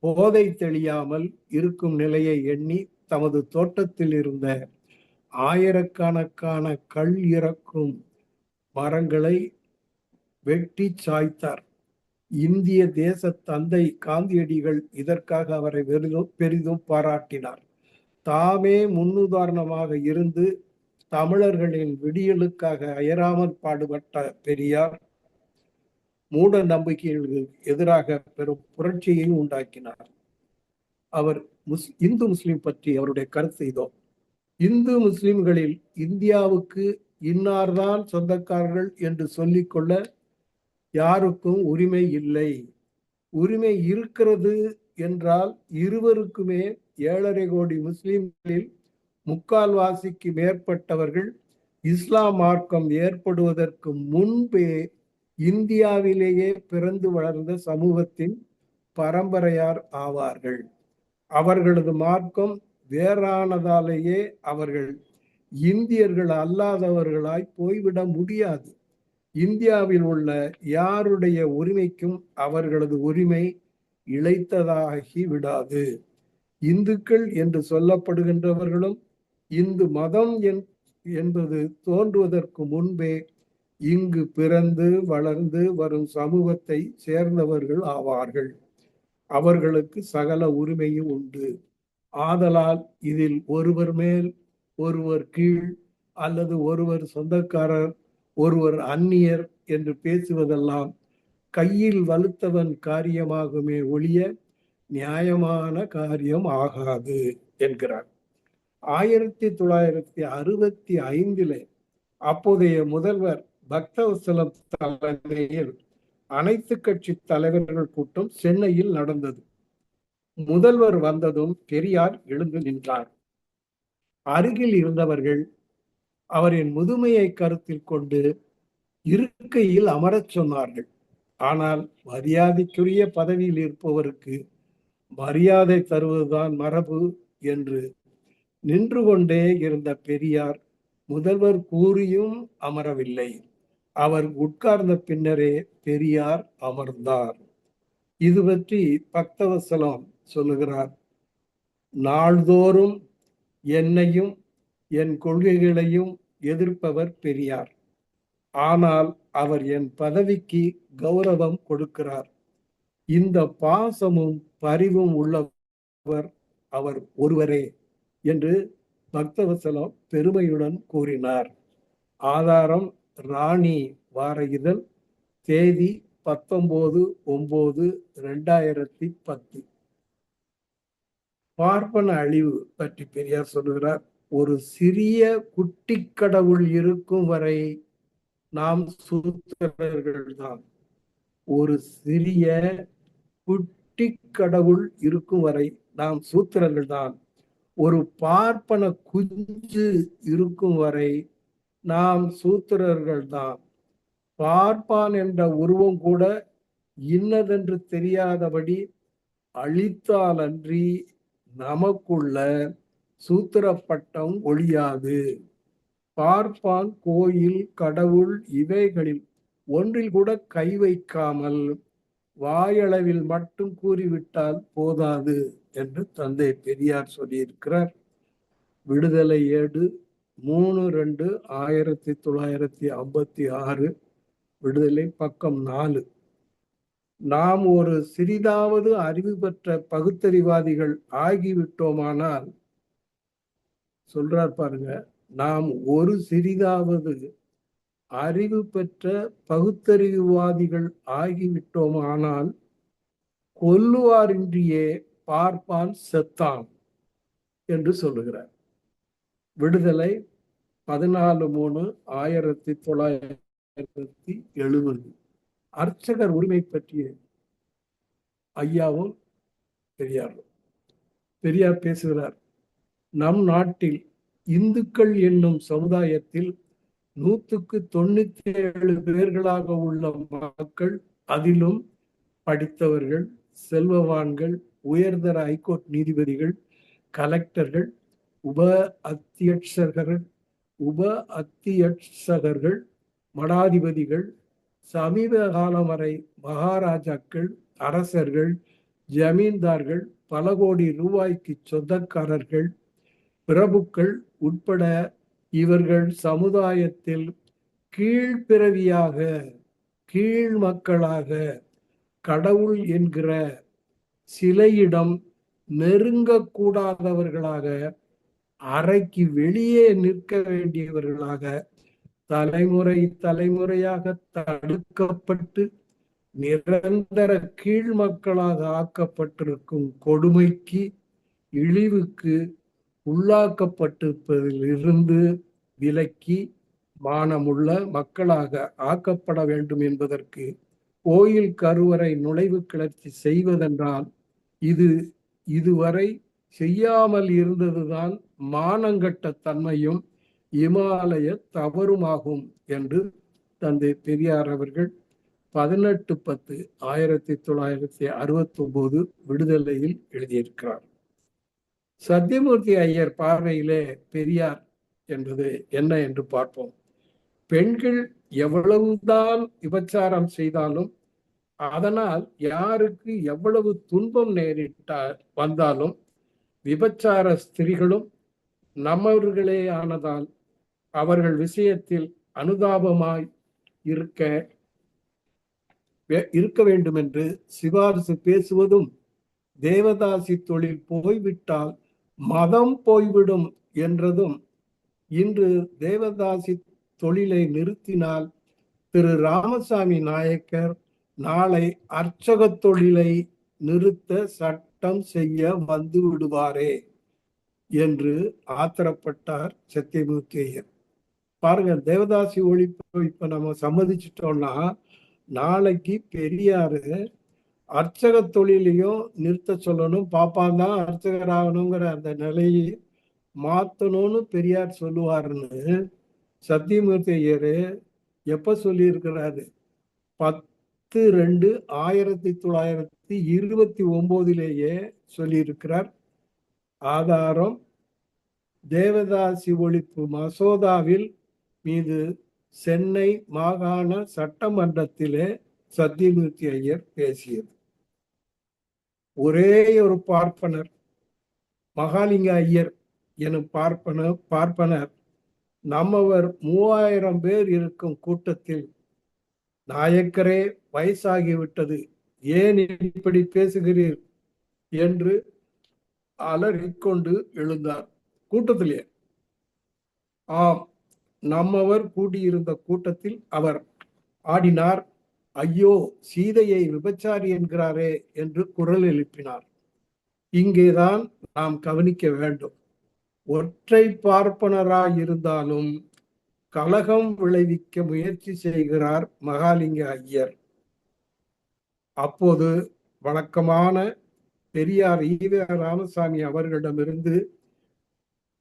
போதை தெளியாமல் இருக்கும் நிலையை எண்ணி தமது தோட்டத்தில் இருந்த ஆயிரக்கணக்கான கள் இறக்கும் மரங்களை வெட்டி சாய்த்தார். இந்திய தேச தந்தை காந்தியடிகள் இதற்காக அவரை பெரிதும் பாராட்டினார். தாமே முன்னுதாரணமாக இருந்து தமிழர்களின் விடியலுக்காக அயராமல் பாடுபட்ட பெரியார் மூட நம்பிக்கைகளுக்கு எதிராக பெரும் புரட்சியை உண்டாக்கினார். அவர் இந்து முஸ்லிம் பற்றி அவருடைய கருத்து இதோ. இந்து முஸ்லிம்களில் இந்தியாவுக்கு இன்னார்தான் சொந்தக்காரர்கள் என்று சொல்லிக்கொள்ள யாருக்கும் உரிமை இல்லை. உரிமை இருக்கிறது என்றால் இருவருக்குமே 7.5 கோடி முஸ்லிம்களில் 3/4 மேற்பட்டவர்கள் இஸ்லாம் மார்க்கம் ஏற்படுவதற்கு முன்பே இந்தியாவிலேயே பிறந்து வளர்ந்த சமூகத்தின் பரம்பரையார் ஆவார்கள். அவர்களது மார்க்கம் வேறானதாலேயே அவர்கள் இந்தியர்கள் அல்லாதவர்களாய் போய்விட முடியாது. இந்தியாவில் உள்ள யாருடைய உரிமைக்கும் அவர்களது உரிமை இழைத்ததாகி விடாது. இந்துக்கள் என்று சொல்லப்படுகின்றவர்களும் இந்து மதம் என்பது தோன்றுவதற்கு முன்பே இங்கு பிறந்து வளர்ந்து வரும் சமூகத்தை சேர்ந்தவர்கள் ஆவார்கள். அவர்களுக்கு சகல உரிமையும் உண்டு. ஆதலால் இதில் ஒருவர் மேல் ஒருவர் கீழ் அல்லது ஒருவர் சொந்தக்காரர் ஒருவர் அந்நியர் என்று பேசுவதெல்லாம் கையில் வலுத்தவன் காரியமாகுமே ஒழிய நியாயமான காரியம் ஆகாது என்கிறார். 1965 அப்போதைய முதல்வர் பக்தவத்சலம் தலைமையில் அனைத்து கட்சி தலைவர்கள் கூட்டம் சென்னையில் நடந்தது. முதல்வர் வந்ததும் பெரியார் எழுந்து நின்றார். அருகில் இருந்தவர்கள் அவரின் முதுமையை கருத்தில் கொண்டு இருக்கையில் அமரச் சொன்னார்கள். ஆனால் மரியாதைக்குரிய பதவியில் இருப்பவருக்கு மரியாதை தருவதுதான் மரபு என்று நின்று கொண்டே இருந்த பெரியார் முதல்வர் கூறியும் அமரவில்லை. அவர் உட்கார்ந்த பின்னரே பெரியார் அமர்ந்தார். இது பற்றி பக்தவத்சலம் சொல்லுகிறார். நாள்தோறும் என்னையும் என் கொள்கைகளையும் எதிர்ப்பவர் பெரியார். ஆனால் அவர் என் பதவிக்கு கௌரவம் கொடுக்கிறார். இந்த பாசமும் பரிவும் உள்ளவர் அவர் ஒருவரே என்று பக்தவத்சலம் பெருமையுடன் கூறினார். ஆதாரம் ராணி வார இதழ், தேதி 19/9/2010. பார்ப்பன அழிவு பற்றி பெரியார் சொல்லுகிறார். ஒரு சிறிய குட்டி கடவுள் இருக்கும் வரை நாம் சூத்திரர்கள் தான். ஒரு சிறிய குட்டி கடவுள் இருக்கும் வரை நாம் சூத்திரர்கள் தான். ஒரு பார்ப்பன குஞ்சு இருக்கும் வரை நாம் சூத்திரர்கள் தான். பார்ப்பான் என்ற உருவம் கூட இன்னதென்று தெரியாதபடி அழித்தால் அன்றி நமக்குள்ள சூத்திர பட்டம் ஒழியாது. பார்ப்பான், கோயில், கடவுள் இவைகளில் ஒன்றில் கூட கை வைக்காமல் வாயளவில் மட்டும் கூறிவிட்டால் போதாது என்று தந்தை பெரியார் சொல்லியிருக்கிறார். விடுதலை ஏடு 3/2/1956, விடுதலை பக்கம் 4. நாம் ஒரு சிறிதாவது அறிவு பெற்ற பகுத்தறிவாதிகள் ஆகிவிட்டோமானால், சொல்றார் பாருங்க, நாம் ஒரு சிறிதாவது அறிவு பெற்ற பகுத்தறிவுவாதிகள் ஆகிவிட்டோமானால் கொல்லுவாரின்றியே பார்ப்பான் செத்தான் என்று சொல்லுகிறார். விடுதலை 14/3/1970. அர்ச்சகர் உரிமை பற்றிய ஐயாவும் பெரியாரும். பெரியார் பேசுகிறார், நம் நாட்டில் இந்துக்கள் என்னும் சமுதாயத்தில் 197 பேர்களாக உள்ள மக்கள், அதிலும் படித்தவர்கள், செல்வவான்கள், உயர்தர ஹைகோர்ட் நீதிபதிகள், கலெக்டர்கள், உப அத்தியட்சகர்கள், மடாதிபதிகள், சமீப காலம் வரை மகாராஜாக்கள், அரசர்கள், ஜமீன்தார்கள், பல கோடி ரூபாய்க்கு சொந்தக்காரர்கள், பிரபுக்கள் உட்பட இவர்கள் சமுதாயத்தில் கீழ்பிறவியாக, கீழ் மக்களாக, கடவுள் என்கிற சிலையிடம் நெருங்கக்கூடாதவர்களாக, அறைக்கு வெளியே நிற்க வேண்டியவர்களாக, தலைமுறை தலைமுறையாக தடுக்கப்பட்டு நிரந்தர கீழ் மக்களாக ஆக்கப்பட்டிருக்கும் கொடுமைக்கு, இழிவுக்கு உள்ளாக்கப்பட்டிருப்பதிலிருந்து விலக்கி மானமுள்ள மக்களாக ஆக்கப்பட வேண்டும் என்பதற்கு கோயில் கருவறை நுழைவு கிளர்ச்சி செய்வதென்றால் இது இதுவரை செய்யாமல் இருந்ததுதான் மானங்கட்ட தன்மையும் இமாலய தவறுமாகும் என்று தந்தை பெரியார் அவர்கள் 18/10/1969 விடுதலையில் எழுதியிருக்கிறார். சத்தியமூர்த்தி ஐயர் பார்வையிலே பெரியார் என்பது என்ன என்று பார்ப்போம். பெண்கள் எவ்வளவுதான் விபச்சாரம் செய்தாலும், அதனால் யாருக்கு எவ்வளவு துன்பம் வந்தாலும், விபச்சார ஸ்திரீகளும் நம்மவர்களே ஆனதால் அவர்கள் விஷயத்தில் அனுதாபமாய் இருக்க வேண்டும் என்று சிபாரிசு பேசுவதும், தேவதாசி தொழில் போய்விட்டால் மதம் போய்விடும் என்றதும், இன்று தேவதாசி தொழிலை நிறுத்தினால் திரு ராமசாமி நாயக்கர் நாளை அர்ச்சக தொழிலை நிறுத்த சட்டம் செய்ய வந்து விடுவாரே என்று ஆத்திரப்பட்டார் சத்தியமூர்த்தி ஐயர். பாருங்க, தேவதாசி ஒழிப்பு இப்ப நம்ம சம்மதிச்சிட்டோம்னா, நாளைக்கு பெரியாரு அர்ச்சக தொழிலையும் நிறுத்த சொல்லணும், பாப்பான் தான் அர்ச்சகர் ஆகணுங்கிற அந்த நிலையை மாத்தணும்னு பெரியார் சொல்லுவாருன்னு சத்தியமூர்த்தி ஐயர் எப்ப சொல்லி இருக்கிறாரு? 10/2/1929 சொல்லியிருக்கிறார். ஆதாரம் தேவதாசி ஒழிப்பு மசோதாவில் மீது சென்னை மாகாண சட்டமன்றத்திலே சத்தியமூர்த்தி ஐயர் பேசியது. ஒரே ஒரு பார்ப்பனர், மகாலிங்க ஐயர் எனும் பார்ப்பனர் நம்மவர் 3000 பேர் இருக்கும் கூட்டத்தில், நாயக்கரே வயசாகிவிட்டது, ஏன் இப்படி பேசுகிறீர் என்று அலறிக்கொண்டு எழுந்தார் கூட்டத்திலே. ஆம், நம்மவர் கூடியிருந்த கூட்டத்தில் அவர் ஆடினார். ஐயோ, சீதையை விபச்சாரி என்கிறாரே என்று குரல் எழுப்பினார். இங்கேதான் நாம் கவனிக்க வேண்டும். ஒற்றை பார்ப்பனராயிருந்தாலும் கலகம் விளைவிக்க முயற்சி செய்கிறார் மகாலிங்க ஐயர். அப்போது வழக்கமான பெரியார் ஈவ ராமசாமி அவர்களிடமிருந்து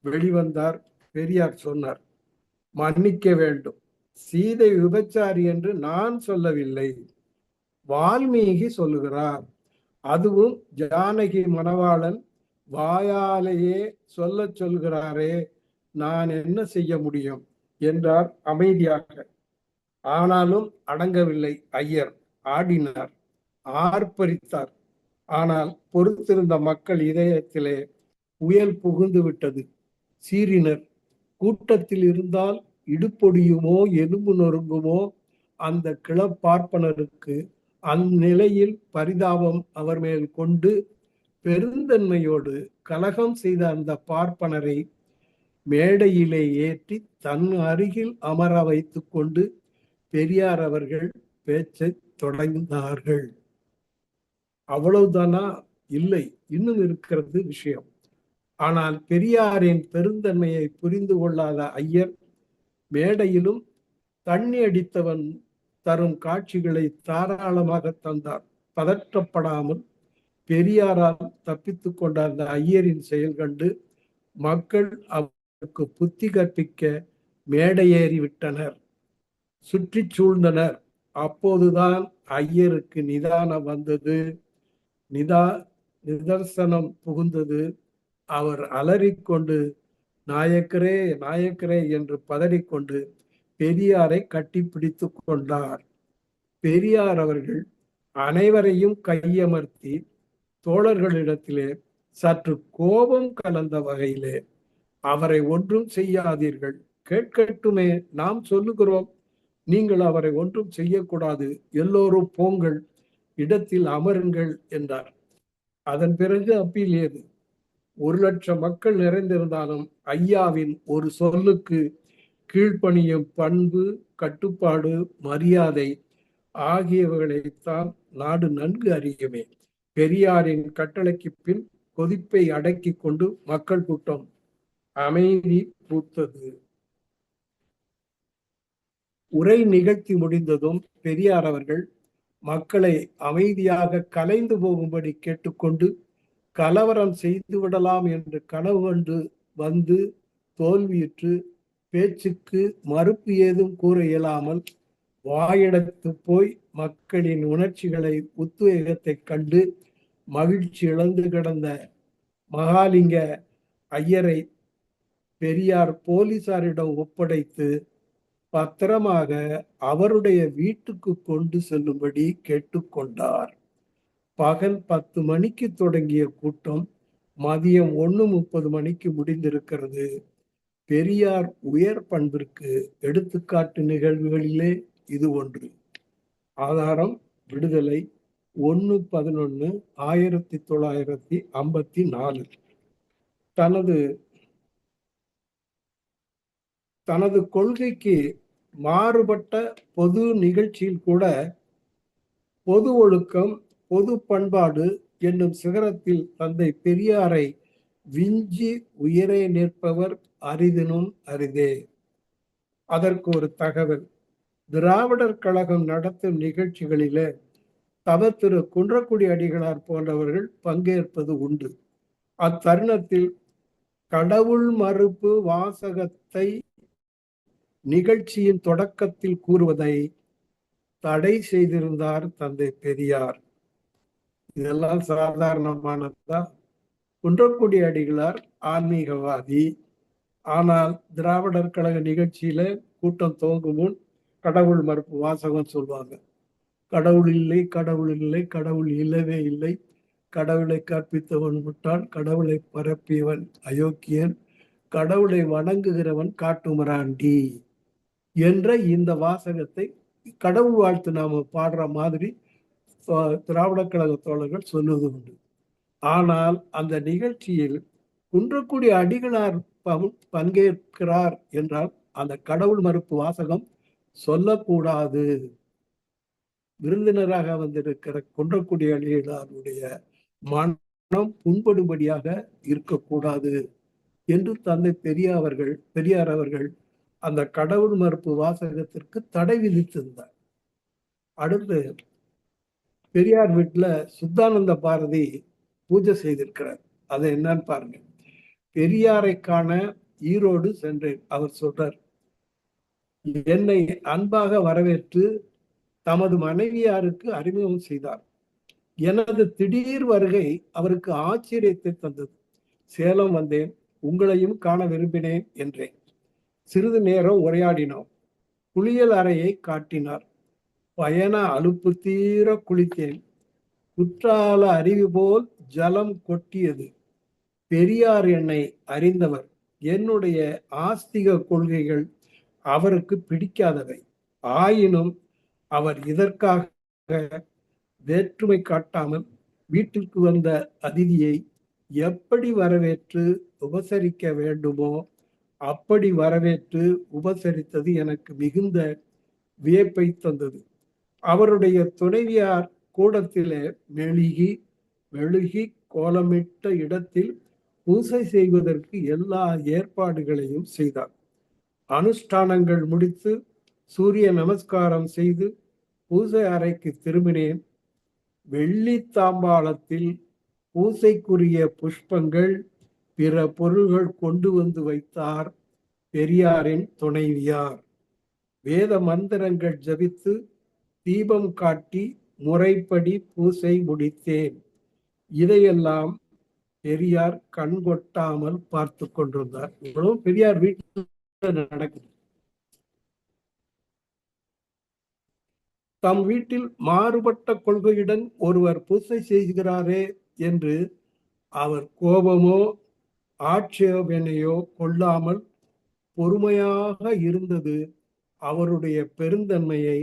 வெளிவந்தார். பெரியார் சொன்னார், மன்னிக்க வேண்டும், சீதை விபச்சாரி என்று நான் சொல்லவில்லை, வால்மீகி சொல்லுகிறார். அதுவும் ஜானகி மணவாளன் வாயாலேயே சொல்கிறாரே, நான் என்ன செய்ய முடியும் என்றார் அமைதியாக. ஆனாலும் அடங்கவில்லை ஐயர். ஆடினார், ஆர்ப்பரித்தார். ஆனால் பொறுத்திருந்த மக்கள் இதயத்திலே புயல் புகுந்து விட்டது. சீறினர். கூட்டத்தில் இருந்தால் இடுப்பொடியுமோ எலும்பு நொறுங்குமோ, அந்த கிளப்பார்ப்பனருக்கு அந்நிலையில் பரிதாபம் அவர் மேல் கொண்டு பெருந்தன்மையோடு கலகம் செய்த அந்த பார்ப்பனரை மேடையிலே ஏற்றி தன் அருகில் அமர வைத்துக் கொண்டு பெரியார் அவர்கள் பேச்சை தொடங்கினார்கள். அவ்வளவுதானா? இல்லை, இன்னும் இருக்கிறது விஷயம். ஆனால் பெரியாரின் பெருந்தன்மையை புரிந்து கொள்ளாத ஐயர் மேடையிலும் தண்ணி அடித்தவன் தரும் காட்சிகளை தாராளமாக தந்தார். பதற்றப்படாமல் பெரியாரால் தப்பித்துக் கொண்ட அந்த ஐயரின் செயல் கண்டு மக்கள் அவருக்கு புத்தி கற்பிக்க மேடையேறிவிட்டனர், சுற்றி சூழ்ந்தனர். அப்போதுதான் ஐயருக்கு நிதானம் வந்தது, நிதர்சனம் புகுந்தது. அவர் அலறிக்கொண்டு நாயக்கரே நாயக்கரே என்று பதறிக்கொண்டு பெரியாரை கட்டிப்பிடித்து கொண்டார். பெரியார் அவர்கள் அனைவரையும் கையமர்த்தி தோழர்களிடத்திலே சற்று கோபம் கலந்த வகையிலே, அவரை ஒன்றும் செய்யாதீர்கள், கேட்கட்டுமே, நாம் சொல்லுகிறோம், நீங்கள் அவரை ஒன்றும் செய்யக்கூடாது, எல்லோரும் போங்கள், இடத்தில் அமருங்கள் என்றார். அதன் பிறகு அப்பீல் ஏது? 1,00,000 மக்கள் நிறைந்திருந்தாலும் ஐயாவின் ஒரு சொல்லுக்கு கீழ்ப்பணியும் பண்பு, கட்டுப்பாடு, மரியாதை ஆகியவைகளைத்தான் நாடு நன்கு அறியுமே. பெரியாரின் கட்டளைக்கு பின் கொதிப்பை அடக்கி கொண்டு மக்கள் கூட்டம் அமைதி பூத்தது. உரை நிகழ்த்தி முடிந்ததும் பெரியார் அவர்கள் மக்களை அமைதியாக கலைந்து போகும்படி கேட்டுக்கொண்டு கலவரம் செய்து விடலாம் என்று கனவு கண்டு வந்து தோல்வியுற்று பேச்சுக்கு மறுப்பு ஏதும் கூற இயலாமல் வாயெடுத்து போய் மக்களின் உணர்ச்சிகளை உத்வேகத்தை கண்டு மகிழ்ச்சி இழந்து கிடந்த மகாலிங்க ஐயரை பெரியார் போலீசாரிடம் ஒப்படைத்து பத்திரமாக அவருடைய வீட்டுக்கு கொண்டு செல்லும்படி கேட்டுக்கொண்டார். பகல் 10 மணிக்கு தொடங்கிய கூட்டம் மதியம் 1:30 மணிக்கு முடிந்திருக்கிறது. பெரியார் உயர் பண்பிற்கு எடுத்துக்காட்டு நிகழ்வுகளிலே இது ஒன்று. ஆதாரம்: விடுதலை 1/11/1954. தனது கொள்கைக்கு மாறுபட்ட பொது நிகழ்ச்சியில் கூட பொது ஒழுக்கம், பொது பண்பாடு என்னும் சிகரத்தில் தந்தை பெரியாரை விஞ்சி உயரே நிற்பவர் அரிதினும் அரிதே. அதற்கு ஒரு தகவல்: திராவிடர் கழகம் நடத்தும் நிகழ்ச்சிகளிலே தவ திரு குன்றக்குடி அடிகளார் போன்றவர்கள் பங்கேற்பது உண்டு. அத்தருணத்தில் கடவுள் மறுப்பு வாசகத்தை நிகழ்ச்சியின் தொடக்கத்தில் கூறுவதை தடை செய்திருந்தார் தந்தை பெரியார். இதெல்லாம் சாதாரணமானதா? குன்றக்குடி அடிகளார் ஆன்மீகவாதி. ஆனால் திராவிடர் கழக நிகழ்ச்சியில கூட்டம் துவங்கும் முன் கடவுள் மறுப்பு வாசகம் சொல்லுவாங்க. கடவுள் இல்லை, கடவுள் இல்லை, கடவுள் இல்லவே இல்லை, கடவுளை கற்பித்தவன் முட்டாள், கடவுளை பரப்பியவன் அயோக்கியன், கடவுளை வணங்குகிறவன் காட்டுமராண்டி என்ற இந்த வாசகத்தை கடவுள் வாழ்த்து நாம பாடுற மாதிரி திராவிட கழக தோழர்கள் சொல்லுவது உண்டு. ஆனால் அந்த நிகழ்ச்சியில் குன்றக்குடி அடிகளார் பங்கேற்கிறார் என்றால் அந்த கடவுள் மறுப்பு வாசகம் சொல்லக்கூடாது. விருந்தினராக வந்திருக்கிற குன்றக்குடி அடிகளாருடைய மனம் புண்படும்படியாக இருக்கக்கூடாது என்று தந்தை பெரியார் அவர்கள் அந்த கடவுள் மறுப்பு வாசகத்திற்கு தடை விதித்திருந்தார். அடுத்து பெரியார் வீட்டுல சுத்தானந்த பாரதி பூஜை செய்திருக்கிறார். அதை என்னன்னு பாருங்க. பெரியாரை காண ஈரோடு சென்றேன். அவர் சொல்றார், என்னை அன்பாக வரவேற்று தமது மனைவியாருக்கு அறிமுகம் செய்தார். எனது திடீர் வருகை அவருக்கு ஆச்சரியத்தை தந்தது. சேலம் வந்தேன், உங்களையும் காண விரும்பினேன் என்றேன். சிறிது நேரம் உரையாடினோம். குளியல் அறையை காட்டினார். பயண அலுப்பு தீர குளித்தேன். குற்றால அருவி போல் ஜலம் கொட்டியது. பெரியார் என்னை அறிந்தவர். என்னுடைய ஆஸ்திக கொள்கைகள் அவருக்கு பிடிக்காதவை. ஆயினும் அவர் இதற்காக வேற்றுமை காட்டாமல் வீட்டிற்கு வந்த அதிதியை எப்படி வரவேற்று உபசரிக்க வேண்டுமோ அப்படி வரவேற்று உபசரித்தது எனக்கு மிகுந்த வியப்பை தந்தது. அவருடைய துணைவியார் கூடத்திலே மெழுகி கோலமிட்ட இடத்தில் பூசை செய்வதற்கு எல்லா ஏற்பாடுகளையும் செய்தார். அனுஷ்டானங்கள் முடித்து சூரிய நமஸ்காரம் செய்து பூசை அறைக்கு திரும்பினேன். வெள்ளி தாம்பாளத்தில் பூசைக்குரிய புஷ்பங்கள் பிற பொருள்கள் கொண்டு வந்து வைத்தார் பெரியாரின் துணைவியார். வேத மந்திரங்கள் ஜபித்து தீபம் காட்டி முறைப்படி பூசை முடித்தேன். இதையெல்லாம் பெரியார் கண்கொட்டாமல் பார்த்து கொண்டிருந்தார். இவ்வளவு பெரியார் வீட்டில் நடக்குது. தம் வீட்டில் மாறுபட்ட கொள்கையுடன் ஒருவர் பூசை செய்கிறாரே என்று அவர் கோபமோ ஆட்சேபனையோ கொள்ளாமல் பொறுமையாக இருந்தது அவருடைய பெருந்தன்மையை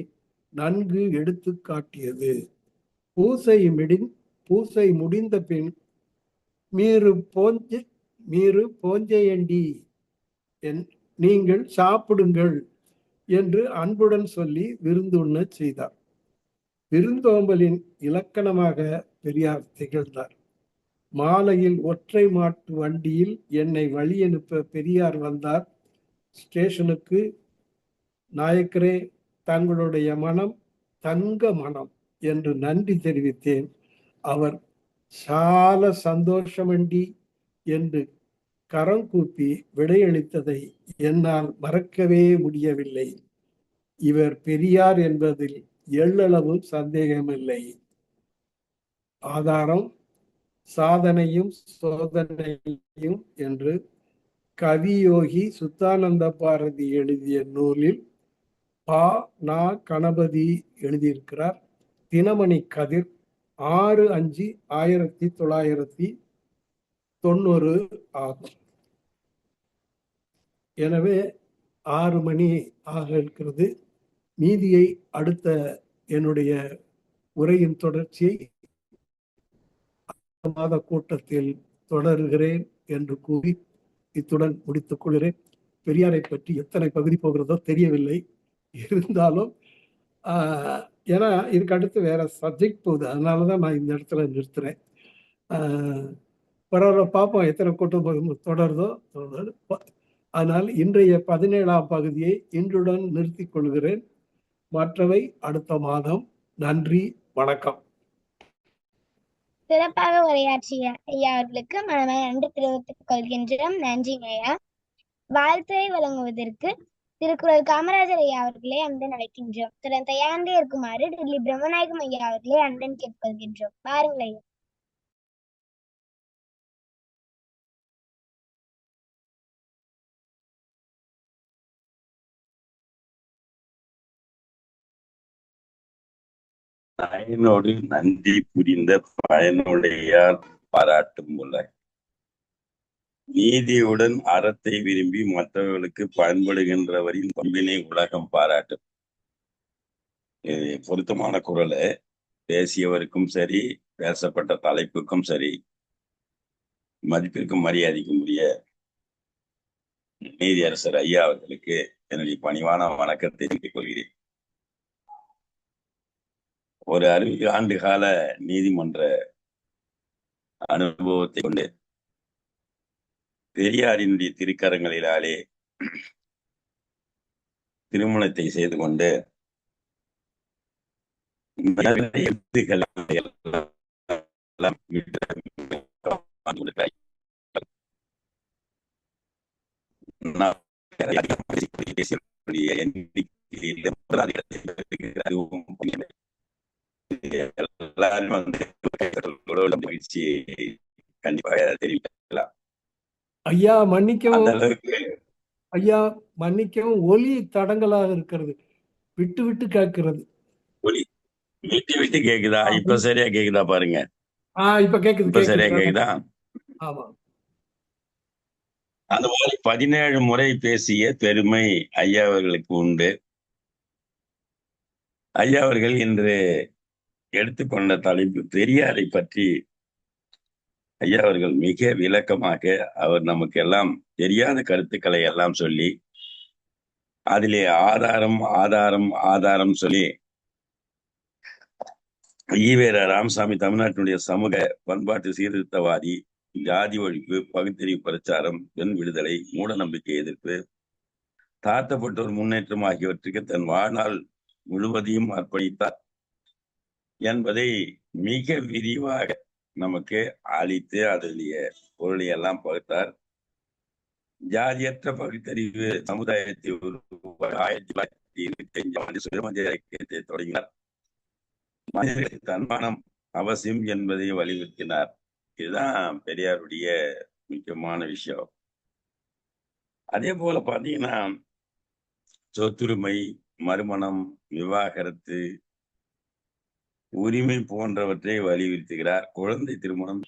நன்கு எடுத்து காட்டியது. பூசை முடிந்த பின் மீறு போஞ்சையண்டி நீங்கள் சாப்பிடுங்கள் என்று அன்புடன் சொல்லி விருந்துண்ண செய்தார். விருந்தோம்பலின் இலக்கணமாக பெரியார் திகழ்ந்தார். மாலையில் ஒற்றை மாட்டு வண்டியில் என்னை வழி அனுப்ப பெரியார் வந்தார். ஸ்டேஷனுக்கு, நாயக்கரே, தங்களுடைய மனம் தங்க மனம் என்று நன்றி தெரிவித்தேன். அவர் சால சந்தோஷமண்டி என்று கரம் கூப்பி விடையளித்ததை என்னால் மறக்கவே முடியவில்லை. இவர் பெரியார் என்பதில் எள்ளளவும் சந்தேகமில்லை. ஆதாரம் சாதனையும் சோதனையும் என்று கவியோகி சுத்தானந்த பாரதி எழுதிய நூலில் கணபதி எழுதியிருக்கிறார். தினமணி கதிர் 6/5/1990 ஆகும். எனவே 6 மணி ஆக இருக்கிறது. மீதியை அடுத்த என்னுடைய உரையின் தொடர்ச்சியை மாத கூட்டத்தில் தொடர்கிறேன் என்று கூறி இத்துடன் முடித்துக் கொள்கிறேன். பெரியாரை பற்றி எத்தனை பகுதி போகிறதோ தெரியவில்லை. இருந்தாலும் ஏன்னா இதுக்கு அடுத்து வேற சப்ஜெக்ட் போகுது. அதனாலதான் நான் இந்த இடத்துல நிறுத்துறேன். பரவாயில்ல, பார்ப்போம் எத்தனை கூட்டம் தொடருதோ. அதனால் இன்றைய 17ஆம் பகுதியை இன்றுடன் நிறுத்திக் கொள்கிறேன். மற்றவை அடுத்த மாதம். நன்றி, வணக்கம். சிறப்பாக உரையாற்றிய ஐயா அவர்களுக்கு மனமே நன்றி தெரிவித்துக் கொள்கின்றோம். நன்றிங்க ஐயா. வாழ்த்துரை வழங்குவதற்கு திருக்குறள் காமராஜர் ஐயா அவர்களே அன்புடன் அழைக்கின்றோம். திறன் தயாண்டே இருக்குமாறு டெல்லி பிரம்மநாயகம் ஐயா அவர்களே அன்புடன் கேட்டுக்கொள்கின்றோம். பாருங்கள் ஐயா. பயனோடு நன்றி புரிந்த பயனுடையார் பாராட்டும் போல நீதியுடன் அறத்தை விரும்பி மற்றவர்களுக்கு பயன்படுகின்றவரின் பண்பினை உலகம் பாராட்டும். பொருத்தமான குரலை பேசியவருக்கும் சரி, பேசப்பட்ட தலைப்புக்கும் சரி, மதிப்பிற்கும் மரியாதைக்கும் உரிய நீதியரசர் ஐயா அவர்களுக்கு என்னுடைய பணிவான வணக்கத்தை தெரிவித்துக் கொள்கிறேன். ஒரு 60 ஆண்டு கால நீதிமன்ற அனுபவத்தை கொண்டு பெரியாரினுடைய திருக்கரங்களிலாலே திருமணத்தை செய்து கொண்டு எல்லாரும் மகிழ்ச்சியை கண்டிப்பாக தெரிவிக்கலாம். ஐயா மன்னிக்கவும், ஒலி தடங்களாக இருக்கிறது, விட்டு விட்டு கேட்கிறது. ஒலி விட்டு விட்டு கேக்குதா? இப்ப சரியா கேக்குதா பாருங்க. இப்ப கேக்குது. இப்ப சரியா கேக்குதா? ஆமா. அந்த மாதிரி 17 முறை பேசிய பெருமை ஐயா அவர்களுக்கு உண்டு. ஐயா அவர்கள் இன்று எடுத்துக்கொண்ட தலைப்பு பெரியாரை பற்றி ஐயா அவர்கள் மிக விளக்கமாக அவர் நமக்கு எல்லாம் தெரியாத கருத்துக்களை எல்லாம் சொல்லி அதிலே ஆதாரம் ஆதாரம் ஆதாரம் சொல்லி ஈவேரா ராமசாமி தமிழ்நாட்டினுடைய சமூக பண்பாட்டு சீர்திருத்தவாதி, ஜாதி ஒழிப்பு, பகுத்தறிவு பிரச்சாரம், பெண் விடுதலை, மூட நம்பிக்கை எதிர்ப்பு, தாழ்த்தப்பட்டோர் முன்னேற்றம் ஆகியவற்றுக்கு தன் வாழ்நாள் முழுவதையும் அர்ப்பணித்தார் என்பதை மிக விரிவாக நமக்கு அளித்து அதனுடைய பொருளை எல்லாம் பகுத்தார். ஜாதியற்ற பகுத்தறிவு சமுதாயத்தை 1925 சுயமரியாதை இயக்கத்தை தொடங்கினார். மனிதர்களுக்கு தன்மானம் அவசியம் என்பதை வலியுறுத்தினார். இதுதான் பெரியாருடைய முக்கியமான விஷயம். அதே போல பாத்தீங்கன்னா சொத்துரிமை, மறுமணம், விவாகரத்து, உரிமை போன்றவற்றை வலியுறுத்துகிறார். குழந்தை திருமணம்,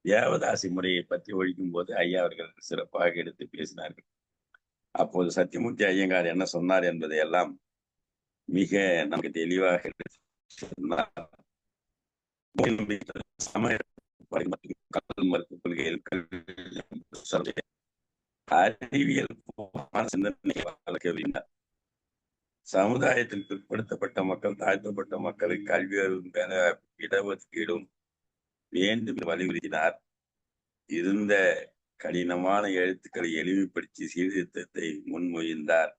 தேவதாசி முறையை பற்றி ஒழிக்கும் போது ஐயா அவர்கள் சிறப்பாக எடுத்து பேசினார்கள். அப்போது சத்தியமூர்த்தி ஐயங்கார் என்ன சொன்னார் என்பதை எல்லாம் மிக நமக்கு தெளிவாக சொன்னார். மருத்துவ கொள்கையில் அறிவியல் சிந்தனையை வளர்க்க விரும்பினார். சமுதாயத்தில் பிற்படுத்தப்பட்ட மக்கள், தாழ்த்தப்பட்ட மக்களுக்கு கல்வி அறிவும் பெற இடஒதுக்கீடும் வேண்டும் வலியுறுத்தினார். இருந்த கடினமான எழுத்துக்களை எளிமைப்படுத்தி சீர்திருத்தத்தை முன்மொழிந்தார்.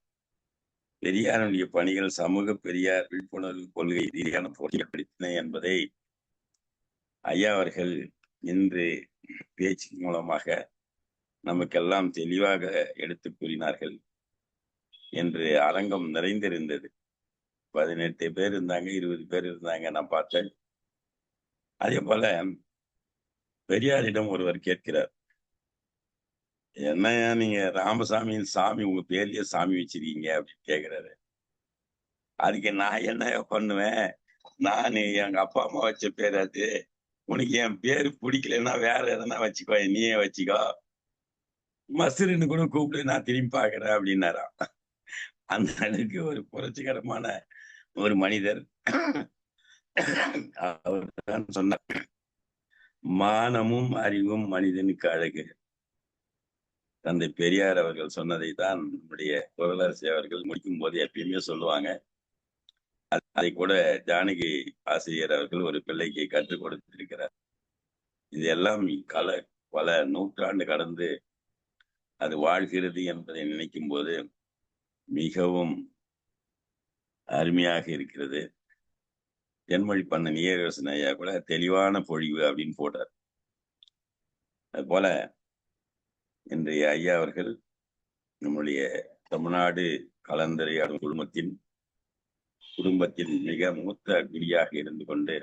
பெரியாருடைய பணிகள் சமூக பெரியார் விழிப்புணர்வு கொள்கை ரீதியான போட்டிகள் படித்தன என்பதை ஐயா அவர்கள் இன்று பேச்சு மூலமாக நமக்கெல்லாம் தெளிவாக எடுத்து கூறினார்கள். என்று அரங்கம் நிறைந்திருந்தது. 18 பேர் இருந்தாங்க, 20 பேர் இருந்தாங்க, நான் பார்த்தேன். அதே போல பெரியாரிடம் ஒருவர் கேட்கிறார், என்னையா நீங்க ராமசாமியின் சாமி உங்க பேர்லயே சாமி வச்சிருக்கீங்க அப்படின்னு கேட்கிறாரு. அதுக்கு நான் என்ன பண்ணுவேன், நான் எங்க அப்பா அம்மா வச்ச பேர் அது, உனக்கு என் பேரு பிடிக்கலன்னா வேற எதனா வச்சுக்கோ, நீயே வச்சுக்கோ, மசுருன்னு கூட கூப்பிட்டு நான் திரும்பி பாக்குறேன் அப்படின்னாராம். அந்த அளவுக்கு ஒரு புரட்சிகரமான ஒரு மனிதர். அவர் தான் சொன்னார், மானமும் அறிவும் மனிதனுக்கு அழகு. தந்தை பெரியார் அவர்கள் சொன்னதை தான் நம்முடைய குரலரசி அவர்கள் முடிக்கும் போது எப்பயுமே சொல்லுவாங்க. அதை கூட ஜானகி ஆசிரியர் அவர்கள் ஒரு பிள்ளைக்கு கற்றுக் கொடுத்திருக்கிறார். இதெல்லாம் பல நூற்றாண்டு கடந்து அது வாழ்கிறது என்பதை நினைக்கும் போது மிகவும் அருமையாக இருக்கிறது. தென்மொழி பண்ண நீரரசன் ஐயா கூட தெளிவான பொழிவு அப்படின்னு போட்டார். அது போல இன்றைய ஐயா அவர்கள் நம்முடைய தமிழ்நாடு கலந்துரையாடும் குடும்பத்தில் மிக மூத்த குடியாக இருந்து கொண்டு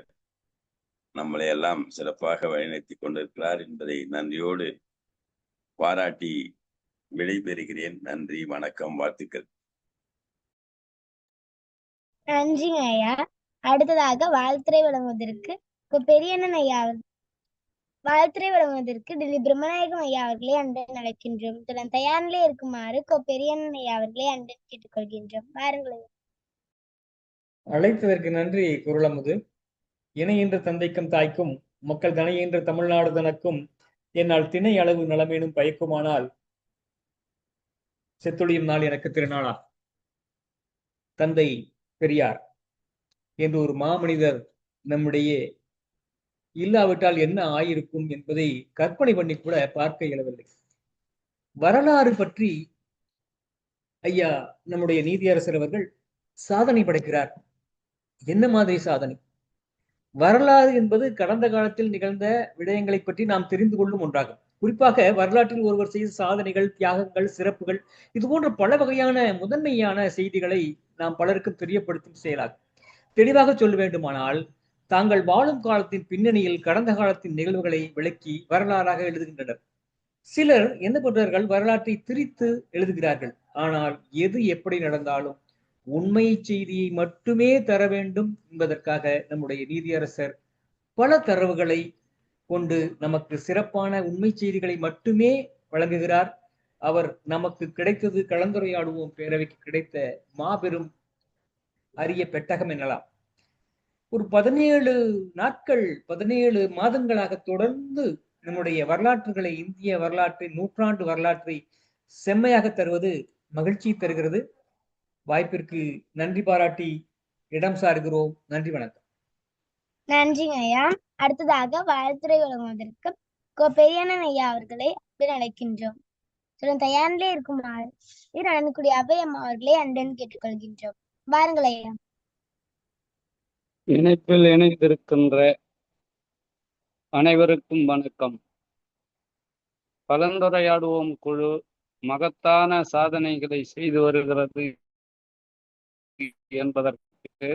நம்மளை எல்லாம் சிறப்பாக வழிநடத்தி கொண்டிருக்கிறார் என்பதை நன்றியோடு பாராட்டி விடைபெறுகிறேன். நன்றி, வணக்கம், வாழ்த்துக்கள். நன்றிங்க ஐயா. அடுத்ததாக வாழ்த்துரை வழங்குவதற்கு பெரியண்ணன் ஐயா வாழ்த்துரை வழங்குவதற்கு டெல்லி பிரம்மநாயகம் ஐயா அவர்களே அன்புடன் அழைக்கின்றோம். இத்துடன் தயார் நிலை இருக்குமாறு பெரியண்ணன் ஐயா அவர்களே அன்புடன் கேட்டுக்கொள்கின்றோம். வாருங்கள். அழைத்ததற்கு நன்றி குரலமுது. இணைகின்ற தந்தைக்கும் தாய்க்கும் மக்கள் தனைகின்ற தமிழ்நாடு தனக்கும் என்னால் திணை அளவு நலமேனும் பயக்குமானால் செத்தொழியும் நாள் எனக்கு திருநாளா. தந்தை பெரியார் என்று ஒரு மாமனிதர் நம்முடைய இல்லாவிட்டால் என்ன ஆயிருக்கும் என்பதை கற்பனை பண்ணி கூட பார்க்க இயலவில்லை. வரலாறு பற்றி ஐயா நம்முடைய நீதியரசர் அவர்கள் சாதனை படைக்கிறார். என்ன மாதிரி சாதனை? வரலாறு என்பது கடந்த காலத்தில் நிகழ்ந்த விடயங்களை பற்றி நாம் தெரிந்து கொள்ளும் ஒன்றாகும். குறிப்பாக வரலாற்றில் ஒருவர் செய்த சாதனைகள், தியாகங்கள், சிறப்புகள், இது போன்ற பல வகையான முதன்மையான செய்திகளை நாம் பலருக்கும் தெரியப்படுத்தும் செயலாகும். தெளிவாக சொல்ல வேண்டுமானால், தாங்கள் வாழும் காலத்தின் பின்னணியில் கடந்த காலத்தின் நிகழ்வுகளை விளக்கி வரலாறாக எழுதுகின்றனர். சிலர் என்ன பண்றார்கள், வரலாற்றை திரித்து எழுதுகிறார்கள். ஆனால் எது எப்படி நடந்தாலும் உண்மை செய்தியை மட்டுமே தர வேண்டும் என்பதற்காக நம்முடைய நீதியரசர் பல தரவுகளை கொண்டு நமக்கு சிறப்பான உண்மை செய்திகளை மட்டுமே வழங்குகிறார். அவர் நமக்கு கிடைத்தது கலந்துரையாடுவோம் பேரவைக்கு கிடைத்த மாபெரும் அரிய பெட்டகம் எனலாம். ஒரு 17 நாட்கள் 17 மாதங்களாக தொடர்ந்து நம்முடைய வரலாற்றுகளை, இந்திய வரலாற்றை, நூற்றாண்டு வரலாற்றை செம்மையாக தருவது மகிழ்ச்சி தருகிறது. வாய்ப்பிற்கு நன்றி பாராட்டி இடம் சாருகிறோம். நன்றி, வணக்கம். நன்றிங்க ஐயா. அடுத்ததாக வாழ்த்துறை வழங்குவதற்கு பெரியண்ணன் ஐயா அவர்களை அழைக்கின்றோம். தயாரிலே இருக்குமாறு நடனக்கூடிய அவை அம்மா அவர்களை அன்புடன் கேட்டுக்கொள்கின்றோம். வாருங்கள் ஐயா. இணைப்பில் இணைந்திருக்கின்ற அனைவருக்கும் வணக்கம். கலந்துரையாடுவோம் குழு மகத்தான சாதனைகளை செய்து வருகிறது என்பதற்கு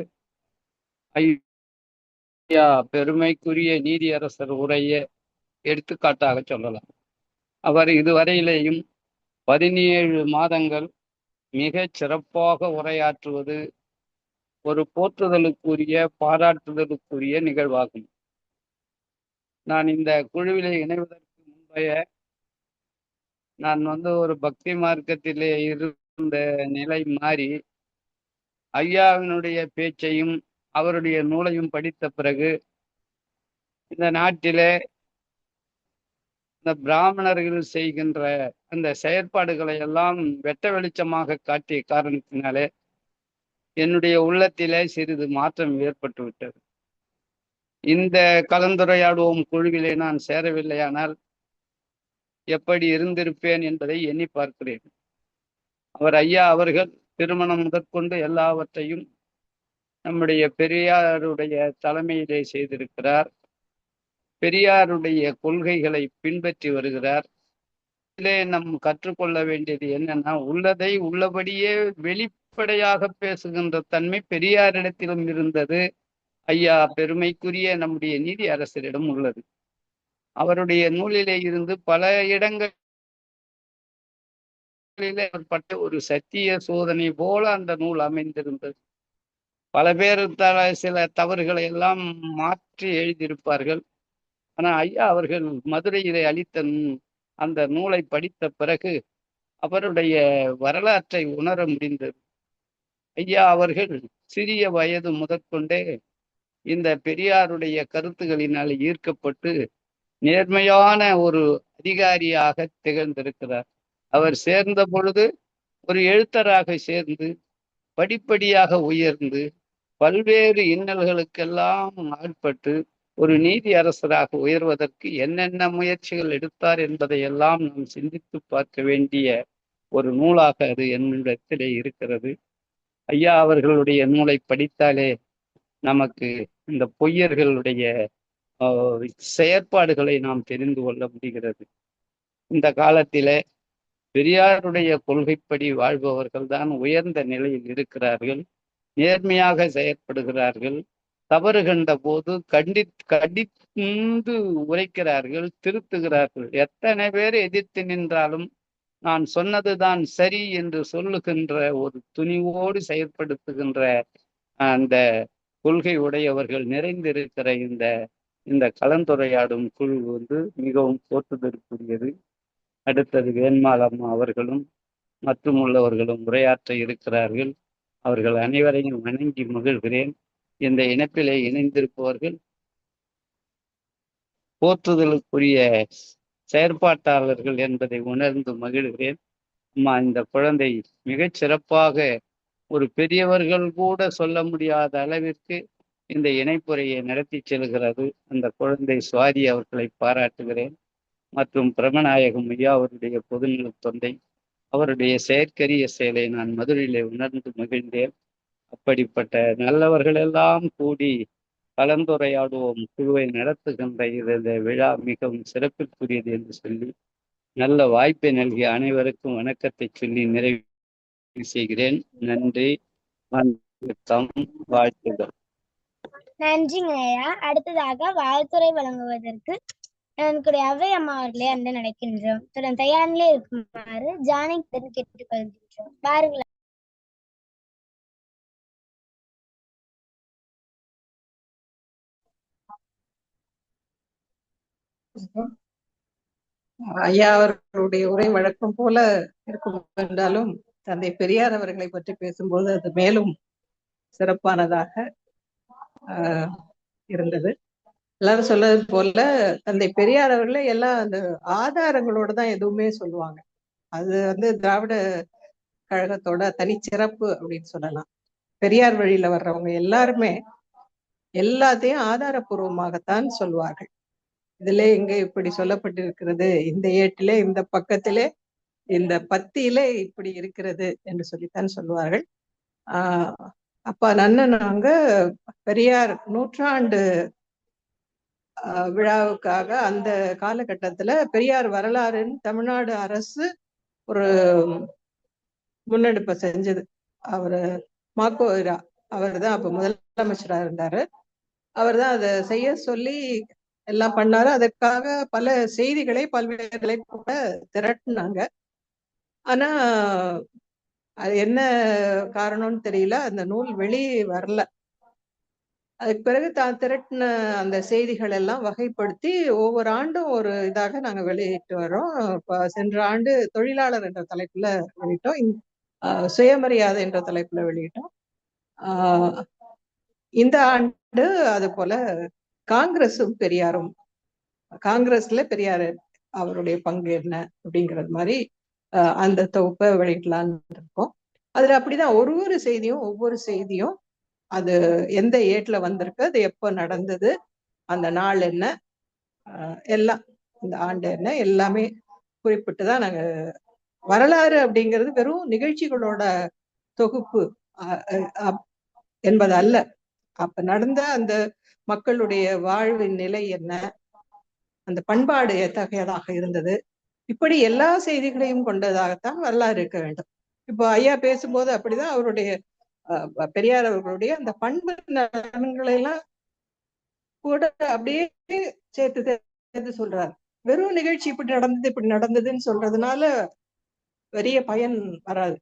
ஐயா பெருமைக்குரிய நீதியரசர் உரையை எடுத்துக்காட்டாக சொல்லலாம். அவர் இதுவரையிலேயும் 17 மாதங்கள் மிகச் சிறப்பாக உரையாற்றுவது ஒரு போற்றுதலுக்குரிய, பாராட்டுதலுக்குரிய நிகழ்வாகும். நான் இந்த குழுவிலே இணைவதற்கு முந்தைய நான் ஒரு பக்தி மார்க்கத்திலே இருந்த நிலை மாறி ஐயாவினுடைய பேச்சையும் அவருடைய நூலையும் படித்த பிறகு இந்த நாட்டிலே இந்த பிராமணர்கள் செய்கின்ற அந்த செயற்பாடுகளை எல்லாம் வெட்ட வெளிச்சமாக காட்டிய காரணத்தினாலே என்னுடைய உள்ளத்திலே சிறிது மாற்றம் ஏற்பட்டு விட்டது. இந்த கலந்துரையாடுவோம் குழுவிலே நான் சேரவில்லையானால் எப்படி இருந்திருப்பேன் என்பதை எண்ணி பார்க்கிறேன். ஐயா அவர்கள் திருமணம் முதற்கொண்டு எல்லாவற்றையும் நம்முடைய பெரியாருடைய தலைமையிலே செய்திருக்கிறார். பெரியாருடைய கொள்கைகளை பின்பற்றி வருகிறார். இதிலே நம் கற்றுக்கொள்ள வேண்டியது என்னன்னா, உள்ளதை உள்ளபடியே வெளிப்படையாக பேசுகின்ற தன்மை பெரியாரிடத்திலும் இருந்தது. ஐயா பெருமைக்குரிய நம்முடைய நீதி அரசரிடம் உள்ளது. அவருடைய நூலிலே இருந்து பல இடங்களிலே ஏற்பட்ட ஒரு சத்திய சோதனை போல அந்த நூல் அமைந்திருந்தது. பல பேர் சில தவறுகளை எல்லாம் மாற்றி எழுதியிருப்பார்கள். ஆனால் ஐயா அவர்கள் மதுரையிலே அளித்த அந்த நூலை படித்த பிறகு அவருடைய வரலாற்றை உணர முடிந்தது. ஐயா அவர்கள் சிறிய வயது முதற்கொண்டே இந்த பெரியாருடைய கருத்துகளினால் ஈர்க்கப்பட்டு நேர்மையான ஒரு அதிகாரியாக திகழ்ந்திருக்கிறார். அவர் சேர்ந்த பொழுது ஒரு எழுத்தராக சேர்ந்து படிப்படியாக உயர்ந்து பல்வேறு இன்னல்களுக்கெல்லாம் ஆட்பட்டு ஒரு நீதி அரசராக உயர்வதற்கு என்னென்ன முயற்சிகள் எடுத்தார் என்பதையெல்லாம் நாம் சிந்தித்து பார்க்க வேண்டிய ஒரு நூலாக அது என்னிடத்திலே இருக்கிறது. ஐயா அவர்களுடைய நூலை படித்தாலே நமக்கு இந்த பொய்யர்களுடைய செயற்பாடுகளை நாம் தெரிந்து கொள்ள முடிகிறது. இந்த காலத்திலே பெரியாருடைய கொள்கைப்படி வாழ்பவர்கள் தான் உயர்ந்த நிலையில் இருக்கிறார்கள், நேர்மையாக செயற்படுகிறார்கள், தவறு கண்ட போது கண்டித்து உரைக்கிறார்கள், திருத்துகிறார்கள். எத்தனை பேர் எதிர்த்து நின்றாலும் நான் சொன்னதுதான் சரி என்று சொல்லுகின்ற ஒரு துணிவோடு செயற்படுத்துகின்ற அந்த கொள்கை உடையவர்கள் நிறைந்திருக்கிற இந்த கலந்துரையாடும் குழு மிகவும் போற்றுதற்குரியது. அடுத்தது வேண்மாளம்மா அவர்களும் மற்றும் உள்ளவர்களும் உரையாற்ற இருக்கிறார்கள். அவர்கள் அனைவரையும் வணங்கி மகிழ்கிறேன். இந்த இணைப்பிலே இணைந்திருப்பவர்கள் போற்றுதலுக்குரிய செயற்பாட்டாளர்கள் என்பதை உணர்ந்து மகிழ்கிறேன். அம்மா, இந்த குழந்தை மிகச் சிறப்பாக ஒரு பெரியவர்கள் கூட சொல்ல முடியாத அளவிற்கு இந்த இணைப்புரையை நடத்தி செல்கிறது. அந்த குழந்தை சுவாதி அவர்களை பாராட்டுகிறேன். மற்றும் பிரமநாயகம் ஐயா அவருடைய பொதுநல தொண்டை, அவருடைய செயற்கரிய செயலை நான் மதுரையிலே உணர்ந்து மகிழ்ந்தேன். அப்படிப்பட்ட நல்லவர்கள் எல்லாம் கூடி கலந்துரையாடுவோம் குழுவை நடத்துகின்ற இந்த விழா மிகவும் சிறப்பிற்குரியது என்று சொல்லி நல்ல வாய்ப்பை நல்கிய அனைவருக்கும் வணக்கத்தை சொல்லி நிறைவு செய்கிறேன். நன்றி, வணக்கம், வாழ்த்துக்கள். நன்றிங்க ஐயா. அடுத்ததாக வாழ்த்துறை வழங்குவதற்கு என்னுடைய அவை அம்மா அவர்களே அன்று நடக்கின்றோம். தயாரிலே இருக்குமாறு ஜானை கேட்டுக்கொள்கின்றோம். பாருங்கள். ஐயா அவர்களுடைய உரை வழக்கம் போல இருக்கும் என்றாலும் தந்தை பெரியார் அவர்களை பற்றி பேசும்போது அது மேலும் சிறப்பானதாக இருந்தது. எல்லாரும் சொல்றது போல தந்தை பெரியார் அவர்களே எல்லாம் அந்த ஆதாரங்களோட தான் எதுவுமே சொல்லுவாங்க. அது திராவிட கழகத்தோட தனிச்சிறப்பு அப்படின்னு சொல்லலாம். பெரியார் வழியில வர்றவங்க எல்லாருமே எல்லாத்தையும் ஆதாரபூர்வமாகத்தான் சொல்வார்கள். இதுல இங்க இப்படி சொல்லப்பட்டிருக்கிறது, இந்த ஏட்டிலே, இந்த பக்கத்திலே, இந்த பத்தியிலே இப்படி இருக்கிறது என்று சொல்லித்தான் சொல்வார்கள். அப்பா நன்னனாங்க பெரியார் 100ஆண்டு விழாவுக்காக அந்த காலகட்டத்துல பெரியார் வரலாறுன்னு தமிழ்நாடு அரசு ஒரு முன்னெடுப்பை செஞ்சது. அவரு மாக்கோ அவர் தான் அப்ப முதலமைச்சரா இருந்தாரு. அவர் தான் அதை செய்ய சொல்லி எல்லாம் பண்ணாரு. அதற்காக பல செய்திகளை பல்வேறு கூட திரட்டினாங்க. ஆனா அது என்ன காரணம்னு தெரியல, அந்த நூல் வெளியே வரல. அதுக்கு பிறகு தான் திரட்டின அந்த செய்திகள் எல்லாம் வகைப்படுத்தி ஒவ்வொரு ஆண்டும் ஒரு இதாக நாங்க வெளியிட்டு வரோம். இப்ப சென்ற ஆண்டு தொழிலாளர் என்ற தலைப்புல வெளியிட்டோம், சுயமரியாதை என்ற தலைப்புல வெளியிட்டோம். இந்த ஆண்டு அது போல காங்கிரஸும் பெரியாரும், காங்கிரஸ்ல பெரியார் அவருடைய பங்கு என்ன அப்படிங்கிறது மாதிரி அந்த தொகுப்பை வெளியிடலான்னு இருக்கோம். அதுல அப்படிதான் ஒரு செய்தியும் ஒவ்வொரு செய்தியும் அது எந்த ஏட்ல வந்திருக்கு, அது எப்போ நடந்தது, அந்த நாள் என்ன, எல்லாம் இந்த ஆண்டு என்ன, எல்லாமே குறிப்பிட்டுதான் நாங்க. வரலாறு அப்படிங்கிறது வெறும் நிகழ்ச்சிகளோட தொகுப்பு என்பது அல்ல. அப்ப நடந்த அந்த மக்களுடைய வாழ்வின் நிலை என்ன, அந்த பண்பாடு எத்தகையதாக இருந்தது, இப்படி எல்லா செய்திகளையும் கொண்டதாகத்தான் வரலாறு இருக்க வேண்டும். இப்போ ஐயா பேசும்போது அப்படிதான் அவருடைய பெரியார் அவர்களுடைய அந்த பண்பு நலன்களை எல்லாம் கூட அப்படியே சேர்த்து சொல்றாரு. வெறும் நிகழ்ச்சி இப்படி நடந்ததுன்னு சொல்றதுனால பெரிய பயன் வராது.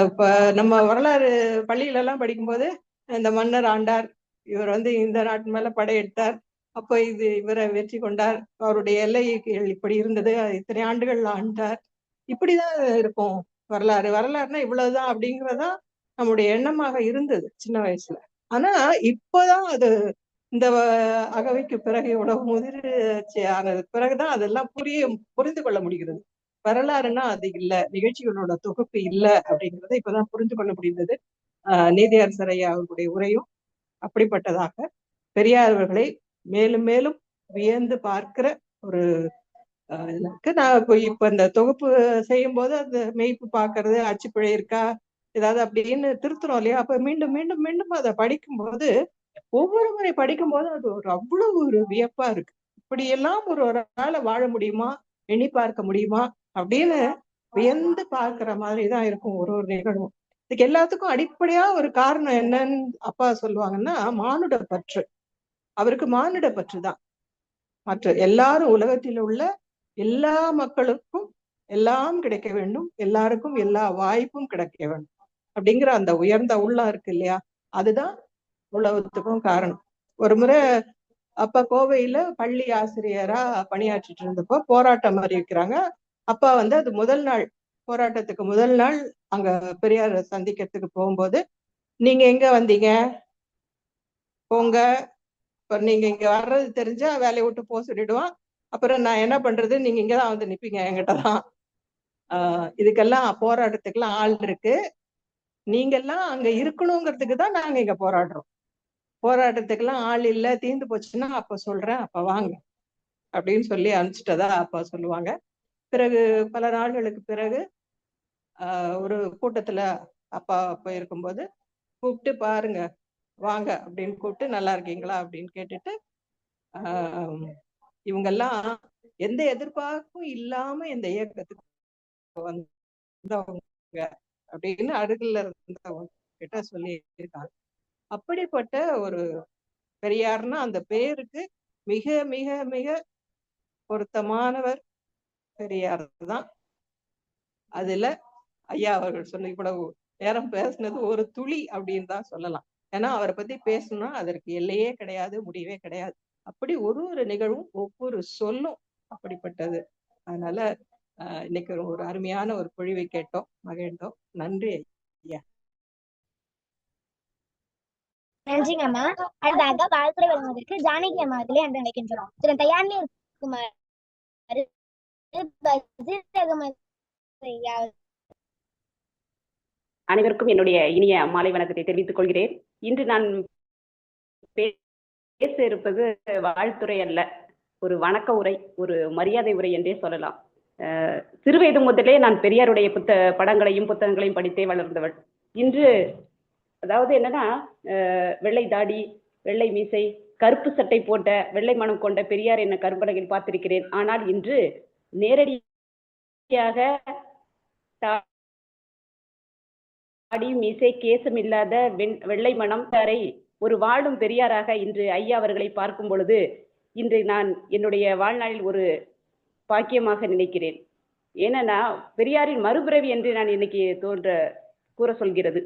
இப்ப நம்ம வரலாறு பள்ளியில எல்லாம் படிக்கும்போது இந்த மன்னர் ஆண்டார், இவர் இந்த நாட்டு மேல படையெடுத்தார், அப்ப இவரை வெற்றி கொண்டார், அவருடைய எல்லைகள் இப்படி இருந்தது, இத்தனை ஆண்டுகள் ஆண்டார், இப்படிதான் இருக்கும் வரலாறு. வரலாறுனா இவ்வளவுதான் அப்படிங்கறதான் நம்முடைய எண்ணமாக இருந்தது சின்ன வயசுல. ஆனா இப்பதான் அது இந்த அகவைக்கு பிறகு இவ்வளவு முதிர்ச்சி ஆனது பிறகுதான் அதெல்லாம் புரிந்து கொள்ள முடிகிறது. வரலாறுனா அது இல்ல, நிகழ்ச்சிகளோட தொகுப்பு இல்ல அப்படிங்கிறத இப்பதான் புரிந்து கொள்ள முடிந்தது. நீதியரசர் ஐயா அவர்களுடைய உரையும் அப்படிப்பட்டதாக பெரியார் அவர்களை மேலும் மேலும் வியந்து பார்க்கிற ஒரு இருக்கு. நான் இப்ப இந்த தொகுப்பு செய்யும் போது அந்த மெய்ப்பு பாக்குறது, அச்சுப்பிழை இருக்கா ஏதாவது அப்படின்னு திருத்துறோம் இல்லையா, அப்ப மீண்டும் மீண்டும் மீண்டும் அதை படிக்கும்போது ஒவ்வொரு முறை படிக்கும்போது அது அவ்வளவு ஒரு வியப்பா இருக்கு. இப்படி எல்லாம் ஒரு நாள வாழ முடியுமா, எண்ணி பார்க்க முடியுமா அப்படின்னு வியந்து பார்க்கிற மாதிரிதான் இருக்கும் ஒரு நிகழ்வும். இதுக்கு எல்லாத்துக்கும் அடிப்படையா ஒரு காரணம் என்னன்னு அப்பா சொல்லுவாங்கன்னா மானுட பற்று. அவருக்கு மானுட பற்று தான். மற்ற எல்லாரும் உலகத்தில் உள்ள எல்லா மக்களுக்கும் எல்லாம் கிடைக்க வேண்டும், எல்லாருக்கும் எல்லா வாய்ப்பும் கிடைக்க வேண்டும் அப்படிங்கிற அந்த உயர்ந்த உள்ளம் இருக்கு இல்லையா, அதுதான் உலகத்துக்கும் காரணம். ஒரு முறை அப்பா கோவையில பள்ளி ஆசிரியரா பணியாற்றிட்டு இருந்தப்போ போராட்டம் அறிவிக்கிறாங்க. அப்பா அது முதல் நாள், போராட்டத்துக்கு முதல் நாள் அங்க பெரியார் சந்திக்கிறதுக்கு போகும்போது, நீங்க எங்க வந்தீங்க, போங்க, இப்ப நீங்க இங்க வர்றது தெரிஞ்சா வேலையை விட்டு போக சொல்லிடுவான், அப்புறம் நான் என்ன பண்றது, நீங்க இங்கதான் நிப்பீங்க என்கிட்டதான், இதுக்கெல்லாம் போராட்டத்துக்கெல்லாம் ஆள் இருக்கு, நீங்க எல்லாம் அங்க இருக்கணுங்கிறதுக்கு தான் நாங்க இங்க போராடுறோம், போராட்டத்துக்கெல்லாம் ஆள் இல்ல, தீர்ந்து போச்சுன்னா அப்ப சொல்றேன், அப்ப வாங்க அப்படின்னு சொல்லி அனுப்பிச்சிட்டதா அப்பா சொல்லுவாங்க. பிறகு பல நாள்களுக்கு பிறகு ஒரு கூட்டத்துல அப்பா போயிருக்கும்போது கூப்பிட்டு பாருங்க வாங்க அப்படின்னு கூப்பிட்டு, நல்லா இருக்கீங்களா அப்படின்னு கேட்டுட்டு, இவங்கெல்லாம் எந்த எதிர்பார்ப்பும் இல்லாம இந்த இயக்கத்துக்கு வந்தவங்க அப்படின்னு அருகில் இருந்தவங்க கிட்ட சொல்லி இருக்காங்க. அப்படிப்பட்ட ஒரு பெரியார்னா அந்த பேருக்கு மிக மிக மிக பொருத்தமானவர் பெரியார் தான். அதுல ஐயா அவர்கள் சொல்லி இவ்வளவு நேரம் பேசினது ஒரு துளி அப்படின்னு தான் சொல்லலாம். ஏன்னா அவரை பத்தி பேசணும்னா அதற்கு எல்லையே கிடையாது, முடிவே கிடையாது. அப்படி ஒரு நிகழ்வும் ஒவ்வொரு சொல்லும் அப்படிப்பட்டது. அதனால இன்னைக்கு ஒரு அருமையான ஒரு பொழிவை கேட்டோம், மகிழ்ந்தோம். நன்றி ஐயா. நன்றிங்க அம்மா. அடுத்ததாக வாழ்த்துறை வழங்குவதற்கு ஜானகி அம்மா அவர்களே அன்று அழைக்கின்றோம். திரு தயாநிலை இருக்குமாறு பஷீர் அகமது ஐயா அனைவருக்கும் என்னுடைய இனிய மாலை வணக்கத்தை தெரிவித்துக் கொள்கிறேன். இன்று நான் பேச இருப்பது வாழ்த்துறை அல்ல, ஒரு வணக்க உரை, ஒரு மரியாதை உரை என்றே சொல்லலாம். சிறுவயது முதலே நான் பெரியாருடைய படங்களையும் புத்தகங்களையும் படித்தே வளர்ந்தவள். இன்று அதாவது என்னன்னா, வெள்ளை தாடி, வெள்ளை மீசை, கருப்பு சட்டை போட்ட, வெள்ளை மனம் கொண்ட பெரியார் என்ன கரும்பலகையில் பார்த்திருக்கிறேன். ஆனால் இன்று நேரடியாக தாடி மீசை கேசம் இல்லாத வெள்ளை மனம் ஒரு வாழும் பெரியாராக இன்று ஐயா அவர்களை பார்க்கும் பொழுது இன்று நான் என்னுடைய வாழ்நாளில் ஒரு பாக்கியமாக நினைக்கிறேன். ஏன்னா பெரியாரின் மறுபிறவி என்று நான் இன்னைக்கு கூற சொல்கிறது.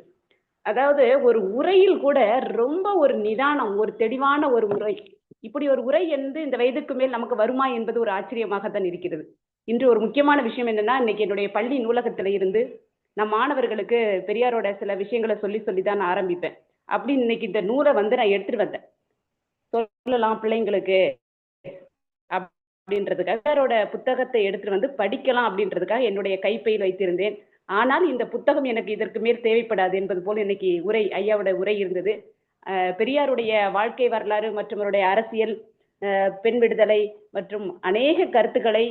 அதாவது ஒரு உரையில் கூட ரொம்ப ஒரு நிதானம், ஒரு தெளிவான ஒரு உரை. இப்படி ஒரு உரை என்று இந்த வயதுக்கு மேல் நமக்கு வருமா என்பது ஒரு ஆச்சரியமாகத்தான் இருக்கிறது. இன்று ஒரு முக்கியமான விஷயம் என்னன்னா, இன்னைக்கு என்னுடைய பள்ளி நூலகத்துல இருந்து நான் மாணவர்களுக்கு பெரியாரோட சில விஷயங்களை சொல்லி தான் நான் ஆரம்பிப்பேன். அப்படி இன்னைக்கு இந்த நூலை நான் எடுத்துட்டு வந்தேன், சொல்லலாம் பிள்ளைங்களுக்கு அப்படின்றதுக்காக. பெரியாரோட புத்தகத்தை எடுத்துட்டு படிக்கலாம் அப்படின்றதுக்காக என்னுடைய கைப்பையில் வைத்திருந்தேன். ஆனால் இந்த புத்தகம் எனக்கு இதற்கு மேல் தேவைப்படாது என்பது போல் இன்னைக்கு ஐயாவோட உரை இருந்தது. பெரியாருடைய வாழ்க்கை வரலாறு மற்றும் அவருடைய அரசியல், பெண் விடுதலை மற்றும் அநேக கருத்துக்களை,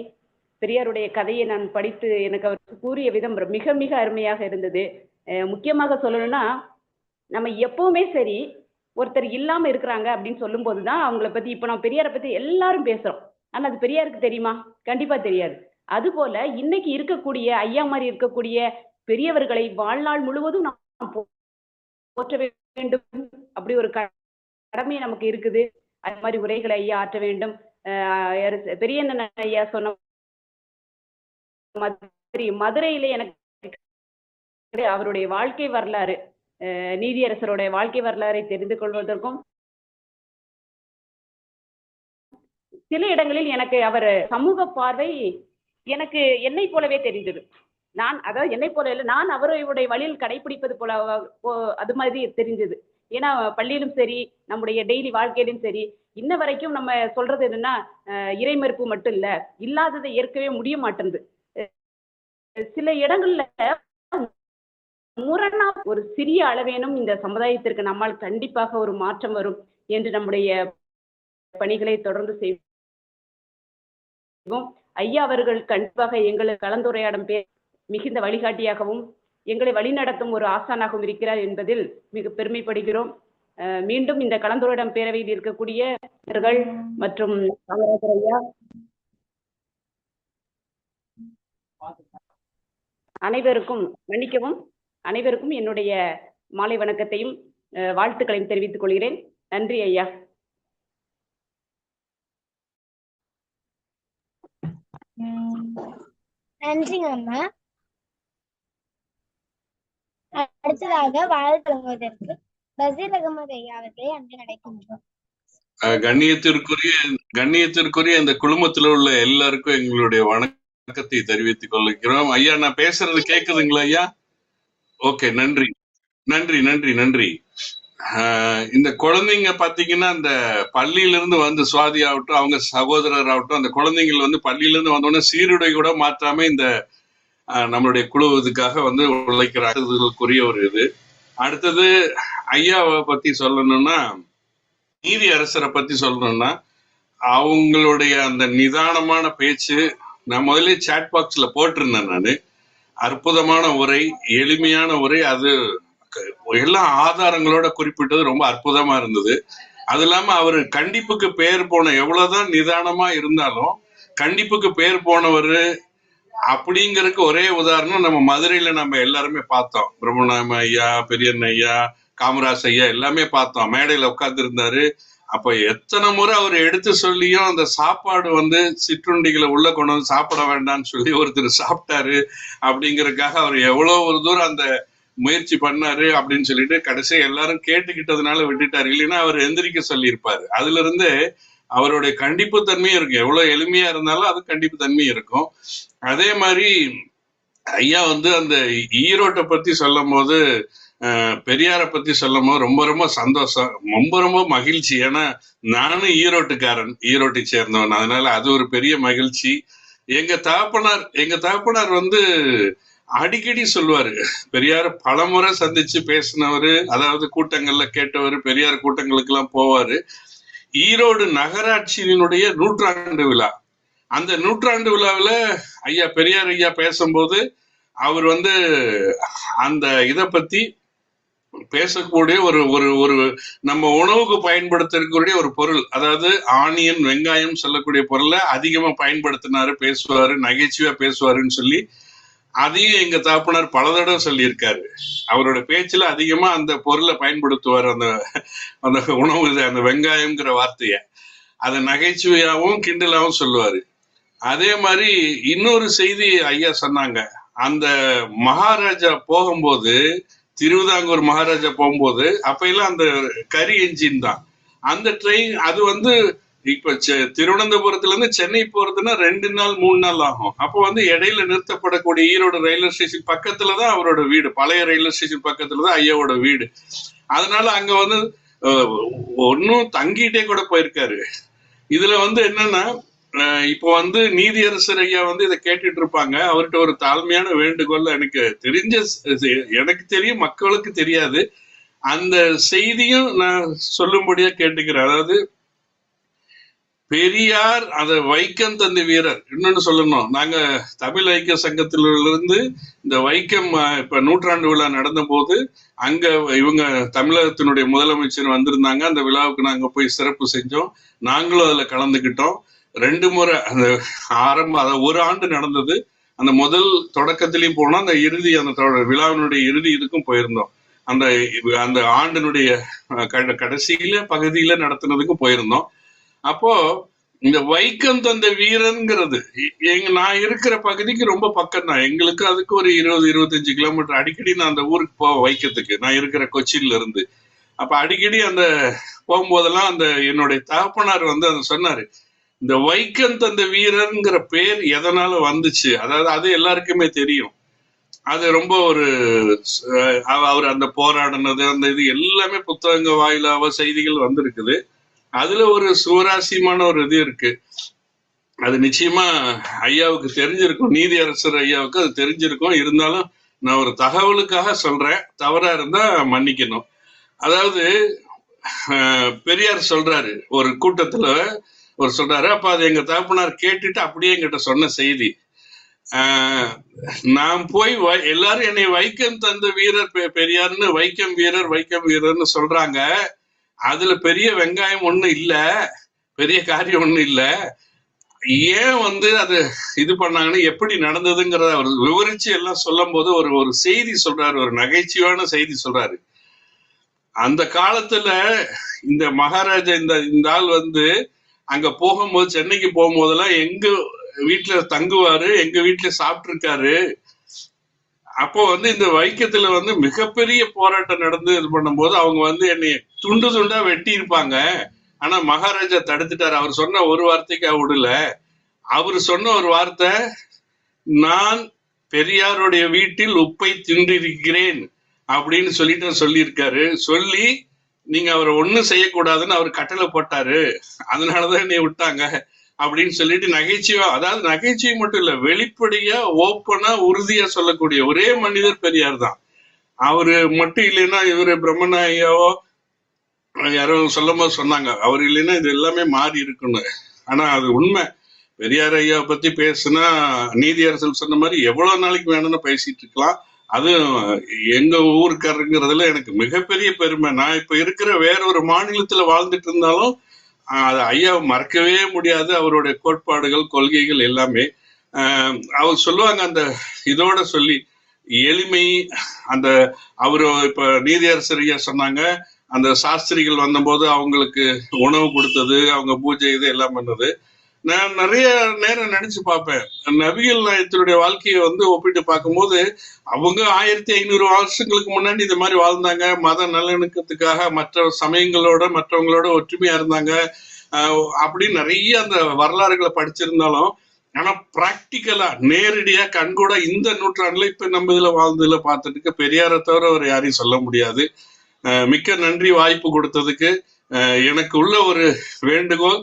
பெரியாருடைய கதையை நான் படித்து எனக்கு அவர் கூறிய விதம் மிக மிக அருமையாக இருந்தது. முக்கியமாக சொல்லணும்னா, நம்ம எப்பவுமே சரி ஒருத்தர் இல்லாம இருக்கிறாங்க அப்படின்னு சொல்லும் போதுதான் அவங்கள பத்தி, இப்ப நம்ம பெரியாரை பத்தி எல்லாரும் பேசுறோம், ஆனா அது பெரியாருக்கு தெரியுமா? கண்டிப்பா தெரியாது. அது போல இன்னைக்கு இருக்கக்கூடிய ஐயா மாதிரி இருக்கக்கூடிய பெரியவர்களை வாழ்நாள் முழுவதும் நாம் போற்ற வேண்டும். அப்படி ஒரு கடமை நமக்கு இருக்குது. அது மாதிரி உரைகளை ஐயா ஆற்ற வேண்டும். பெரியண்ணன் ஐயா சொன்ன மதுரையிலே எனக்கு அவருடைய வாழ்க்கை வரலாறு, நீதியரசருடைய வாழ்க்கை வரலாறை தெரிந்து கொள்வதற்கும், சில இடங்களில் எனக்கு அவர் சமூக பார்வை எனக்கு என்னை போலவே தெரிந்தது. அதாவது என்னை போல இல்லை, நான் அவருடைய வழியில் கடைபிடிப்பது போல அது மாதிரி தெரிஞ்சது. ஏன்னா பள்ளியிலும் சரி, நம்முடைய டெய்லி வாழ்க்கையிலும் சரி, இன்ன வரைக்கும் நம்ம சொல்றது என்னன்னா, இறை மறுப்பு மட்டும் இல்ல, இல்லாததை ஏற்கவே முடிய மாட்டேங்குது. சில இடங்கள்ல முரணா ஒரு சிறிய அளவேனும் இந்த சமுதாயத்திற்கு நம்மால் கண்டிப்பாக ஒரு மாற்றம் வரும் என்று நம்முடைய பணிகளை தொடர்ந்து செய்வோம். ஐயா அவர்கள் கண்டிப்பாக எங்களுக்கு கலந்துரையாடும் மிகுந்த வழிகாட்டியாகவும் எங்களை வழிநடத்தும் ஒரு ஆசானாகவும் இருக்கிறார் என்பதில் மிக பெருமைப்படுகிறோம். மீண்டும் இந்த கலந்துரையாடும் பேரவையில் இருக்கக்கூடிய மற்றும் காமராஜர் ஐயா அனைவருக்கும் என்னுடைய மாலை வணக்கத்தையும் வாழ்த்துக்களையும் தெரிவித்துக் கொள்கிறேன். நன்றி ஐயா. நன்றிங்க அம்மா. அடுத்ததாக வாழ்த்து வழங்குவதற்கு பஷீர் அகமது ஐயா அவர்களை அன்று நடக்கின்றோம். கண்ணியத்திற்குரிய இந்த குழுமத்தில் உள்ள எல்லாருக்கும் எங்களுடைய வணக்கத்தை தெரிவித்துக் கொள்கிறோம். ஐயா, நான் பேசுறது கேக்குதுங்களா ஐயா? ஓகே, நன்றி நன்றி நன்றி நன்றி. இந்த குழந்தைங்க பாத்தீங்கன்னா, இந்த பள்ளியிலிருந்து வந்து சுவாதி ஆகட்டும், அவங்க சகோதரர் ஆகட்டும், அந்த குழந்தைங்கள் பள்ளியிலிருந்து வந்தோடனே சீருடை கூட மாற்றாம இந்த நம்மளுடைய குழு இதுக்காக உழைக்கிறார்களுக்குரிய ஒரு இது. அடுத்தது ஐயாவை பத்தி சொல்லணும்னா, நீதி அரசரை பத்தி சொல்லணும்னா, அவங்களுடைய அந்த நிதானமான பேச்சு, நான் முதல்ல சாட் பாக்ஸ்ல போட்டிருந்தேன். நான் அற்புதமான உரை, எளிமையான உரை, அது எல்லா ஆதாரங்களோட குறிப்பிட்டது ரொம்ப அற்புதமா இருந்தது. அது இல்லாம அவர் கண்டிப்புக்கு பெயர் போன, எவ்வளவுதான் நிதானமா இருந்தாலும் கண்டிப்புக்கு பெயர் போனவர் அப்படிங்கறதுக்கு ஒரே உதாரணம் நம்ம மதுரையில நம்ம எல்லாருமே பார்த்தோம். பிரம்மநாம ஐயா, பெரியண்ண ஐயா, காமராஜ் ஐயா எல்லாமே பார்த்தோம். மேடையில உட்கார்ந்து இருந்தாரு. அப்ப எத்தனை முறை அவர் எடுத்து சொல்லியும் அந்த சாப்பாடு சிற்றுண்டிகளை உள்ள கொண்டு வந்து சாப்பிட வேண்டாம்னு சொல்லி ஒருத்தர் சாப்பிட்டாரு அப்படிங்கறதுக்காக அவர் எவ்வளவு ஒரு தூரம் அந்த முயற்சி பண்ணாரு அப்படின்னு சொல்லிட்டு கடைசியா எல்லாரும் கேட்டுக்கிட்டதுனால விட்டுட்டாரு. இல்லைன்னா அவர் எந்திரிக்க சொல்லியிருப்பாரு. அதுல இருந்து அவருடைய கண்டிப்பு தன்மையும் இருக்கு. எவ்வளவு எளிமையா இருந்தாலும் அது கண்டிப்பு தன்மையும் இருக்கும். அதே மாதிரி ஐயா அந்த ஈரோட்டை பத்தி சொல்லும் போது பெரியாரை பத்தி சொல்லும் போது ரொம்ப ரொம்ப சந்தோஷம், ரொம்ப ரொம்ப மகிழ்ச்சி. ஏன்னா நானும் ஈரோட்டை சேர்ந்தவன், அதனால அது ஒரு பெரிய மகிழ்ச்சி. எங்க தகப்பனார் வந்து அடிக்கடி சொல்லுவாரு, பெரியார பலமுறை சந்திச்சு பேசினவரு, அதாவது கூட்டங்கள்ல கேட்டவரு, பெரியார் கூட்டங்களுக்கு எல்லாம் போவாரு. ஈரோடு நகராட்சியினுடைய 100ஆண்டு விழா, அந்த 100ஆண்டு விழாவில் பெரியார் ஐயா பேசும்போது அவர் வந்து அந்த இதை பத்தி பேசக்கூடிய ஒரு ஒரு ஒரு நம்ம உணவுக்கு பயன்படுத்தக்கூடிய ஒரு பொருள், அதாவது ஆனியன், வெங்காயம் சொல்லக்கூடிய பொருளை அதிகமா பயன்படுத்தினாரு, பேசுவாரு, நகைச்சுவையா பேசுவாருன்னு சொல்லி அதையும் எங்க தகப்பனார் பல தடவை சொல்லியிருக்காரு. அவரோட பேச்சுல அதிகமா அந்த பொருளை பயன்படுத்துவார், அந்த அந்த உணவு, அந்த வெங்காயம்ங்கிற வார்த்தைய அதை நகைச்சுவையாவும் கிண்டலாவும் சொல்லுவாரு. அதே மாதிரி இன்னொரு செய்தி ஐயா சொன்னாங்க, அந்த மகாராஜா போகும்போது, திருவிதாங்கூர் மகாராஜா போகும்போது அப்ப எல்லாம் அந்த கரி என்ஜின் தான் அந்த ட்ரெயின். அது வந்து இப்ப திருவனந்தபுரத்துல இருந்து சென்னை போறதுன்னா 2 நாள் 3 நாள் ஆகும். அப்போ வந்து இடையில நிறுத்தப்படக்கூடிய ஈரோடு ரயில்வே ஸ்டேஷன் பக்கத்துலதான் அவரோட வீடு, பழைய ரயில்வே ஸ்டேஷன் பக்கத்துலதான் ஐயாவோட வீடு. அதனால அங்க வந்து ஒன்னும் தங்கிட்டே கூட போயிருக்காரு. இதுல வந்து என்னன்னா, இப்போ வந்து நீதியரசர் ஐயா வந்து இதை கேட்டுட்டு இருப்பாங்க. அவர்கிட்ட ஒரு தாழ்மையான வேண்டுகோள், எனக்கு தெரியும், மக்களுக்கு தெரியாது, அந்த செய்தியும் நான் சொல்லும்படியா கேட்டுக்கிறேன். அதாவது பெரியார் அந்த வைக்கம் தந்தை வீரர், இன்னொன்னு சொல்லணும், நாங்க தமிழ் ஐக்கிய சங்கத்திலிருந்து இந்த வைக்கம் இப்ப 100ஆண்டு விழா நடந்த போது அங்க இவங்க தமிழகத்தினுடைய முதலமைச்சர் வந்திருந்தாங்க. அந்த விழாவுக்கு நாங்க போய் சிறப்பு செஞ்சோம், நாங்களும் அதுல கலந்துகிட்டோம். 2 முறை அந்த ஒரு ஆண்டு நடந்தது. அந்த முதல் தொடக்கத்திலையும் போனோம், அந்த இறுதி, அந்த விழாவினுடைய இறுதி இதுக்கும் போயிருந்தோம். அந்த அந்த ஆண்டினுடைய கடைசியில பகுதியில நடத்துனதுக்கும் போயிருந்தோம். அப்போ இந்த வைக்கம் தந்த வீரன்ங்கிறது நான் இருக்கிற பகுதிக்கு ரொம்ப பக்கம் தான், எங்களுக்கு அதுக்கு ஒரு 20-25 கிலோமீட்டர். அடிக்கடி நான் அந்த ஊருக்கு போவேன் வைக்கத்துக்கு, நான் இருக்கிற கொச்சின்ல இருந்து. அப்ப அடிக்கடி அந்த போகும்போதெல்லாம் அந்த என்னுடைய தகப்பனார் வந்து அதை சொன்னாரு, இந்த வைக்கம் தந்த வீரர்ங்கிற பேர் எதனால வந்துச்சு, அதாவது அது எல்லாருக்குமே தெரியும். அது ரொம்ப ஒரு அவர் அந்த போராடினது, அந்த இது எல்லாமே புத்தகங்க வாயிலாக செய்திகள் வந்திருக்குது. அதுல ஒரு சுவராசியமான ஒரு இது இருக்கு. அது நிச்சயமா ஐயாவுக்கு தெரிஞ்சிருக்கும், நீதியரசர் ஐயாவுக்கு அது தெரிஞ்சிருக்கும். இருந்தாலும் நான் ஒரு தகவலுக்காக சொல்றேன், தவறா இருந்தா மன்னிக்கணும். அதாவது பெரியார் சொல்றாரு ஒரு கூட்டத்துல, சொல்றாரு, அப்ப அது எங்க தகப்பனார் கேட்டுட்டு அப்படியே எங்கிட்ட சொன்ன செய்தி. நான் போய் எல்லாரும் என்னை வைக்கம் தந்த வீரர் பெரியார்னு வைக்கம் வீரர்னு சொல்றாங்க. அதுல பெரிய வெங்காயம் ஒண்ணும் இல்ல, பெரிய காரியம் ஒண்ணும் இல்ல. ஏன் வந்து அது இது பண்ணாங்கன்னு, எப்படி நடந்ததுங்கிறத அவர் விவரிச்சு எல்லாம் சொல்லும் போது ஒரு செய்தி சொல்றாரு, ஒரு நகைச்சுவையான செய்தி சொல்றாரு. அந்த காலத்துல இந்த மகாராஜா இந்த ஆள் வந்து அங்க போகும்போது, சென்னைக்கு போகும்போதெல்லாம் எங்க வீட்டுல தங்குவாரு, எங்க வீட்டுல சாப்பிட்டு இருக்காரு. அப்போ வந்து இந்த வைக்கத்துல வந்து மிகப்பெரிய போராட்டம் நடந்து இது பண்ணும் போது அவங்க வந்து என்னை துண்டு துண்டா வெட்டி இருப்பாங்க. ஆனா மகாராஜா தடுத்துட்டாரு. அவர் சொன்ன ஒரு வார்த்தைக்கு விடல. அவரு சொன்ன ஒரு வார்த்தை, நான் பெரியாருடைய வீட்டில் உப்பை தின்றிருக்கிறேன் அப்படின்னு சொல்லியிருக்காரு. சொல்லி நீங்க அவரை ஒண்ணும் செய்யக்கூடாதுன்னு அவர் கட்டளை போட்டாரு, அதனாலதான் என்னை விட்டாங்க அப்படின்னு சொல்லிட்டு நகைச்சுவா, அதாவது நகைச்சுவை மட்டும் இல்ல, வெளிப்படையா ஓப்பனா உறுதியா சொல்லக்கூடிய ஒரே மனிதர் பெரியார் தான். அவரு மட்டும் இல்லைன்னா, இவரு பிரம்மண்ண ஐயாவோ யாரோ சொல்லும் போது சொன்னாங்க, அவர் இல்லைன்னா இது எல்லாமே மாறி இருக்குன்னு. ஆனா அது உண்மை. பெரியார் ஐயாவை பத்தி பேசுனா நீதியரசர் சொன்ன மாதிரி எவ்வளவு நாளைக்கு வேணும்னு பேசிட்டு இருக்கலாம். அது எங்க ஊருக்காரருங்கிறதுல எனக்கு மிகப்பெரிய பெருமை. நான் இப்ப இருக்கிற வேற ஒரு மாநிலத்துல வாழ்ந்துட்டு இருந்தாலும் அது ஐயாவை மறக்கவே முடியாது. அவருடைய கோட்பாடுகள், கொள்கைகள் எல்லாமே அவர் சொல்லுவாங்க. அந்த இதோட சொல்லி எளிமை, அந்த அவரு இப்ப நீதியரசர் ஐயா சொன்னாங்க, அந்த சாஸ்திரிகள் வந்தபோது அவங்களுக்கு உணவு கொடுத்தது, அவங்க பூஜை இது எல்லாம் பண்ணது. நான் நிறைய நேரம் நினைச்சு பார்ப்பேன், நபிகள் நாயகத்தினுடைய வாழ்க்கையை வந்து ஒப்பிட்டு பார்க்கும்போது அவங்க 1500 வருஷங்களுக்கு முன்னாடி இந்த மாதிரி வாழ்ந்தாங்க. மத நல்லிணக்கத்துக்காக மற்ற சமயங்களோட மற்றவங்களோட ஒற்றுமையா இருந்தாங்க. அப்படி நிறைய அந்த வரலாறுகளை படிச்சிருந்தாலும் ஆனா பிராக்டிக்கலா நேரடியா கண்கூட இந்த நூற்றாண்டுல இப்ப நம்ம இதுல வாழ்ந்ததுல பார்த்துட்டு பெரியாரை தவிர அவர் யாரையும் சொல்ல முடியாது. மிக்க நன்றி வாய்ப்பு கொடுத்ததுக்கு. எனக்கு உள்ள ஒரு வேண்டுகோள்,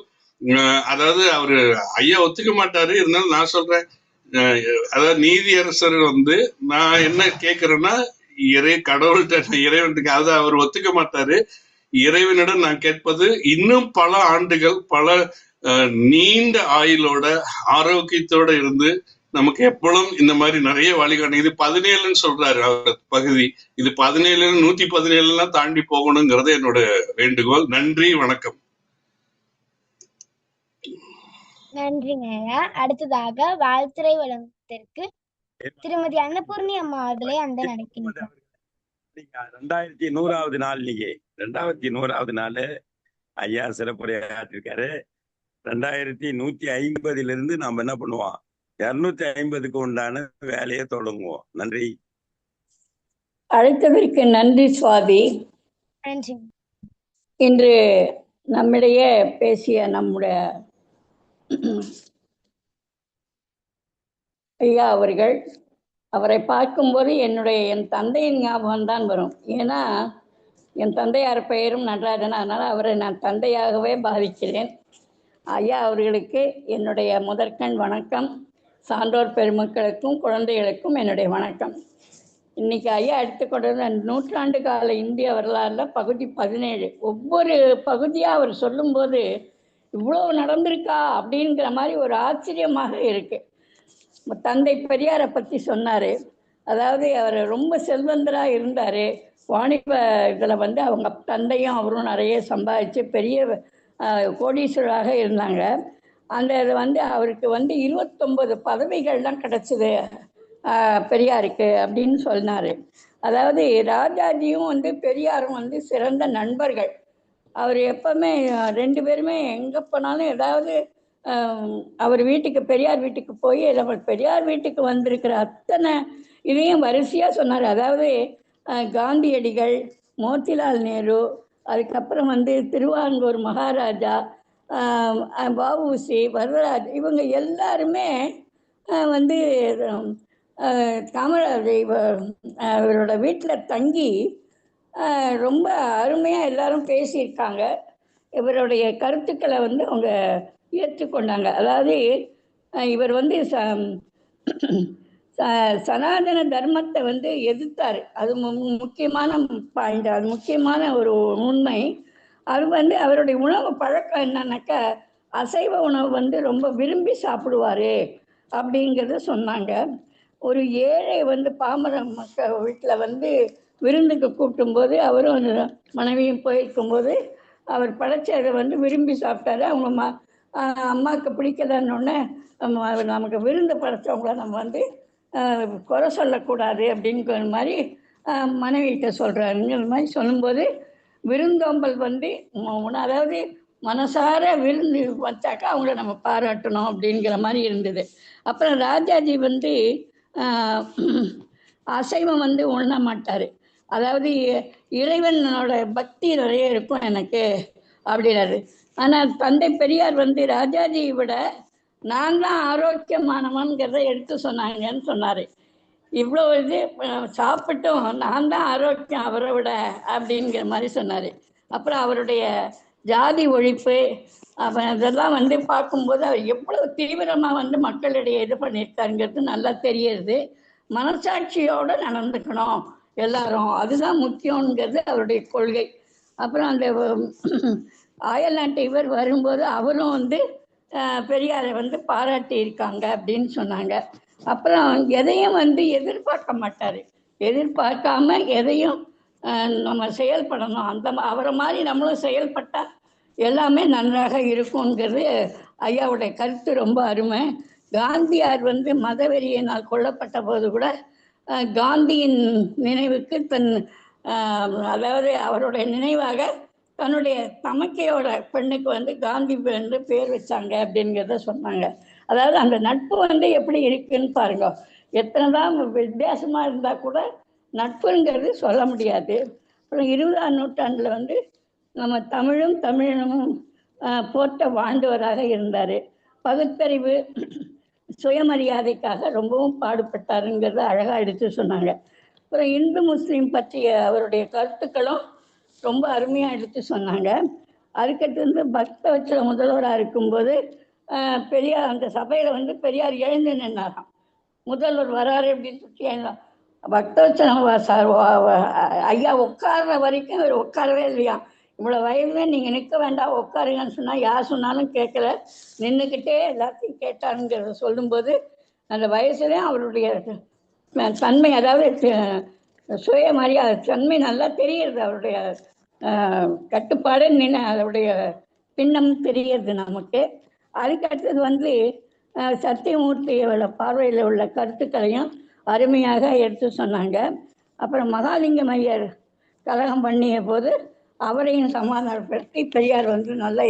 அதாவது அவரு ஐயா ஒத்துக்க மாட்டாரு, இருந்தாலும் நான் சொல்றேன். அதாவது நீதியரசர் நான் என்ன கேட்கிறேன்னா, கடவுள்கிட்ட இறைவனுக்கு அதை அவர் ஒத்துக்க மாட்டாரு. இறைவனிடம் நான் கேட்பது இன்னும் பல ஆண்டுகள், பல நீண்ட ஆயுளோட ஆரோக்கியத்தோட இருந்து நமக்கு எப்பொழுதும் இந்த மாதிரி நிறைய வழிகாட்டு. இது 17ன்னு சொல்றாரு அவர் பகுதி, இது 17 117 தாண்டி போகணுங்கிறது என்னோட வேண்டுகோள். நன்றி, வணக்கம். நன்றிங்க ஐயா. அடுத்ததாக வாழ்த்துரை வழங்குவதற்கு திருமதி அன்னபூர்ணி அம்மா அவர்களை அன்புடன் அழைக்கின்றோம். 2100வது நாள், நீங்க 2100வது நாள் ஐயா சிறப்புரையாற்றிருக்காரு. 2150 நாம என்ன பண்ணுவோம், 250க்கு உண்டான வேலையை தொடங்குவோம். நன்றி. அழைத்ததற்கு நன்றி சுவாதி. நன்றி. இன்று நம்மிடையே பேசிய நம்முடைய ஐயா அவர்கள், அவரை பார்க்கும்போது என் தந்தையின் ஞாபகம் தான் வரும். ஏன்னா என் தந்தையார் பெயரும் நடராஜன், அதனால் அவரை நான் தந்தையாகவே பாவிக்கிறேன். ஐயா அவர்களுக்கு என்னுடைய முதற்கண் வணக்கம். சான்றோர் பெருமக்களுக்கும் குழந்தைகளுக்கும் என்னுடைய வணக்கம். இன்னைக்கு ஐயா எடுத்துக்கொண்டது நூற்றாண்டு கால இந்திய வரலாறுல பகுதி 17. ஒவ்வொரு பகுதியாக அவர் சொல்லும்போது இவ்வளோ நடந்திருக்கா அப்படிங்கிற மாதிரி ஒரு ஆச்சரியமாக இருக்கு. தந்தை பெரியாரை பற்றி சொன்னார். அதாவது அவர் ரொம்ப செல்வந்தராக இருந்தார். வாணிப இதில் அவங்க தந்தையும் அவரும் நிறைய சம்பாதிச்சு பெரிய கோடீஸ்வரராக இருந்தாங்க. அந்த இது அவருக்கு 29 பதவிகள்லாம் கிடச்சிது பெரியாருக்கு அப்படின்னு சொன்னார். அதாவது ராஜாஜியும் பெரியாரும் சிறந்த நண்பர்கள். அவர் எப்பவுமே 2 பேருமே எங்கே போனாலும் ஏதாவது அவர் வீட்டுக்கு, பெரியார் வீட்டுக்கு போய் நம்ம பெரியார் வீட்டுக்கு வந்திருக்கிற அத்தனை இதையும் வரிசையாக சொன்னார். அதாவது காந்தியடிகள், மோத்திலால் நேரு, அதுக்கப்புறம் திருவாங்கூர் மகாராஜா, வஉசி, வரதராஜ், இவங்க எல்லாருமே காமராஜ் இவரோட வீட்டில் தங்கி ரொம்ப அருமையாக எல்லாரும் பேசியிருக்காங்க. இவருடைய கருத்துக்களை அவங்க ஏற்றுக்கொண்டாங்க. அதாவது இவர் சனாதன தர்மத்தை எதிர்த்தார். அது முக்கியமான பாயிண்ட், அது முக்கியமான ஒரு உண்மை. அது அவருடைய உணவு பழக்கம் என்னன்னாக்கா, அசைவ உணவு ரொம்ப விரும்பி சாப்பிடுவார் அப்படிங்கிறத சொன்னாங்க. ஒரு ஏழை பாமர மக்கள் வீட்டில் விருந்துக்கு கூப்பிடும்போது அவரும் மனைவியும் போயிருக்கும்போது அவர் படைச்சதை விரும்பி சாப்பிட்டாரு. அவங்க அம்மாவுக்கு பிடிக்கலன்னொன்னே நமக்கு விருந்து படைச்சவங்கள நம்ம குறை சொல்லக்கூடாது அப்படிங்கிற மாதிரி மனைவிகிட்ட சொல்கிறாருங்கிற மாதிரி சொல்லும்போது விருந்தோம்பல் அதாவது மனசார விருந்து வச்சாக்கா அவங்கள நம்ம பாராட்டணும் அப்படிங்கிற மாதிரி இருந்தது. அப்புறம் ராஜாஜி அசைவம் உண்ண மாட்டார். அதாவது இறைவனோட பக்தி நிறைய இருக்கும் எனக்கு அப்படின்னாரு. ஆனால் தந்தை பெரியார் ராஜாஜியை விட நான் தான் ஆரோக்கியமானவன்கிறத எடுத்து சொன்னாங்கன்னு சொன்னார். இவ்வளோ இது சாப்பிட்டும் நான் தான் ஆரோக்கியம் அவரை விட அப்படிங்கிற மாதிரி சொன்னார். அப்புறம் அவருடைய ஜாதி ஒழிப்பு அதெல்லாம் பார்க்கும்போது அவர் எவ்வளோ தீவிரமாக மக்களிடையே இது பண்ணியிருக்காருங்கிறது நல்லா தெரியுது. மனசாட்சியோடு நடந்துக்கணும் எல்லாரும், அதுதான் முக்கியங்கிறது அவருடைய கொள்கை. அப்புறம் அந்த அயல்நாட்டு இவர் வரும்போது அவரும் பெரியாரை பாராட்டி இருக்காங்க அப்படின்னு சொன்னாங்க. அப்புறம் எதையும் எதிர்பார்க்க மாட்டார். எதிர்பார்க்காம எதையும் நம்ம செயல்படணும், அவரை மாதிரி நம்மளும் செயல்பட்டால் எல்லாமே நன்றாக இருக்குங்கிறது ஐயாவுடைய கருத்து. ரொம்ப அருமை. காந்தியார் மதவெறியினால் கொல்லப்பட்ட போது கூட காந்தியின் நினைவுக்கு அதாவது அவருடைய நினைவாக தன்னுடைய தமக்கையோட பெண்ணுக்கு காந்தி பேர் வச்சாங்க அப்படிங்கிறத சொன்னாங்க. அதாவது அந்த நட்பு எப்படி இருக்குன்னு பாருங்க. எத்தனை தான் வித்தியாசமாக இருந்தால் கூட நட்புங்கிறது சொல்ல முடியாது. அப்புறம் 20ஆம் நூற்றாண்டில் நம்ம தமிழும் தமிழனும் போற்ற வாழ்ந்தவராக இருந்தார். பகுத்தறிவு சுயமரியாதைக்காக ரொம்பவும் பாடுபட்டாருங்கிறத அழகாக எடுத்து சொன்னாங்க. அப்புறம் இந்து முஸ்லீம் பற்றிய அவருடைய கருத்துக்களும் ரொம்ப அருமையாக எடுத்து சொன்னாங்க. அதுக்கடுத்து வந்து பக்தவச்சல முதல்வராக இருக்கும்போது பெரியார் அந்த சபையில் பெரியார் எழுந்து நின்னாராம். முதல்வர் வராரு அப்படின்னு சொல்லி பக்தவச்சலம் ஐயா உட்கார்ற வரைக்கும் அவர் உட்காரவே இல்லையா. இவ்வளோ வயதுல நீங்கள் நிற்க வேண்டாம் உட்காருங்கன்னு சொன்னால் யார் சொன்னாலும் கேட்கல, நின்றுக்கிட்டே எல்லாத்தையும் கேட்டாருங்கிறத சொல்லும்போது அந்த வயசுலேயும் அவருடைய தன்மை, அதாவது சுயமரியாதை தன்மை நல்லா தெரியுது. அவருடைய கட்டுப்பாடு அவருடைய பின்னம் தெரியுது நமக்கு. அதுக்கு அடுத்தது சத்தியமூர்த்தியோட பார்வையில் உள்ள கருத்துக்களையும் அருமையாக எடுத்து சொன்னாங்க. அப்புறம் மகாலிங்கம் ஐயர் கலகம் பண்ணிய போது அவரையும் சமாதானப்படுத்தி பெரியார் நல்ல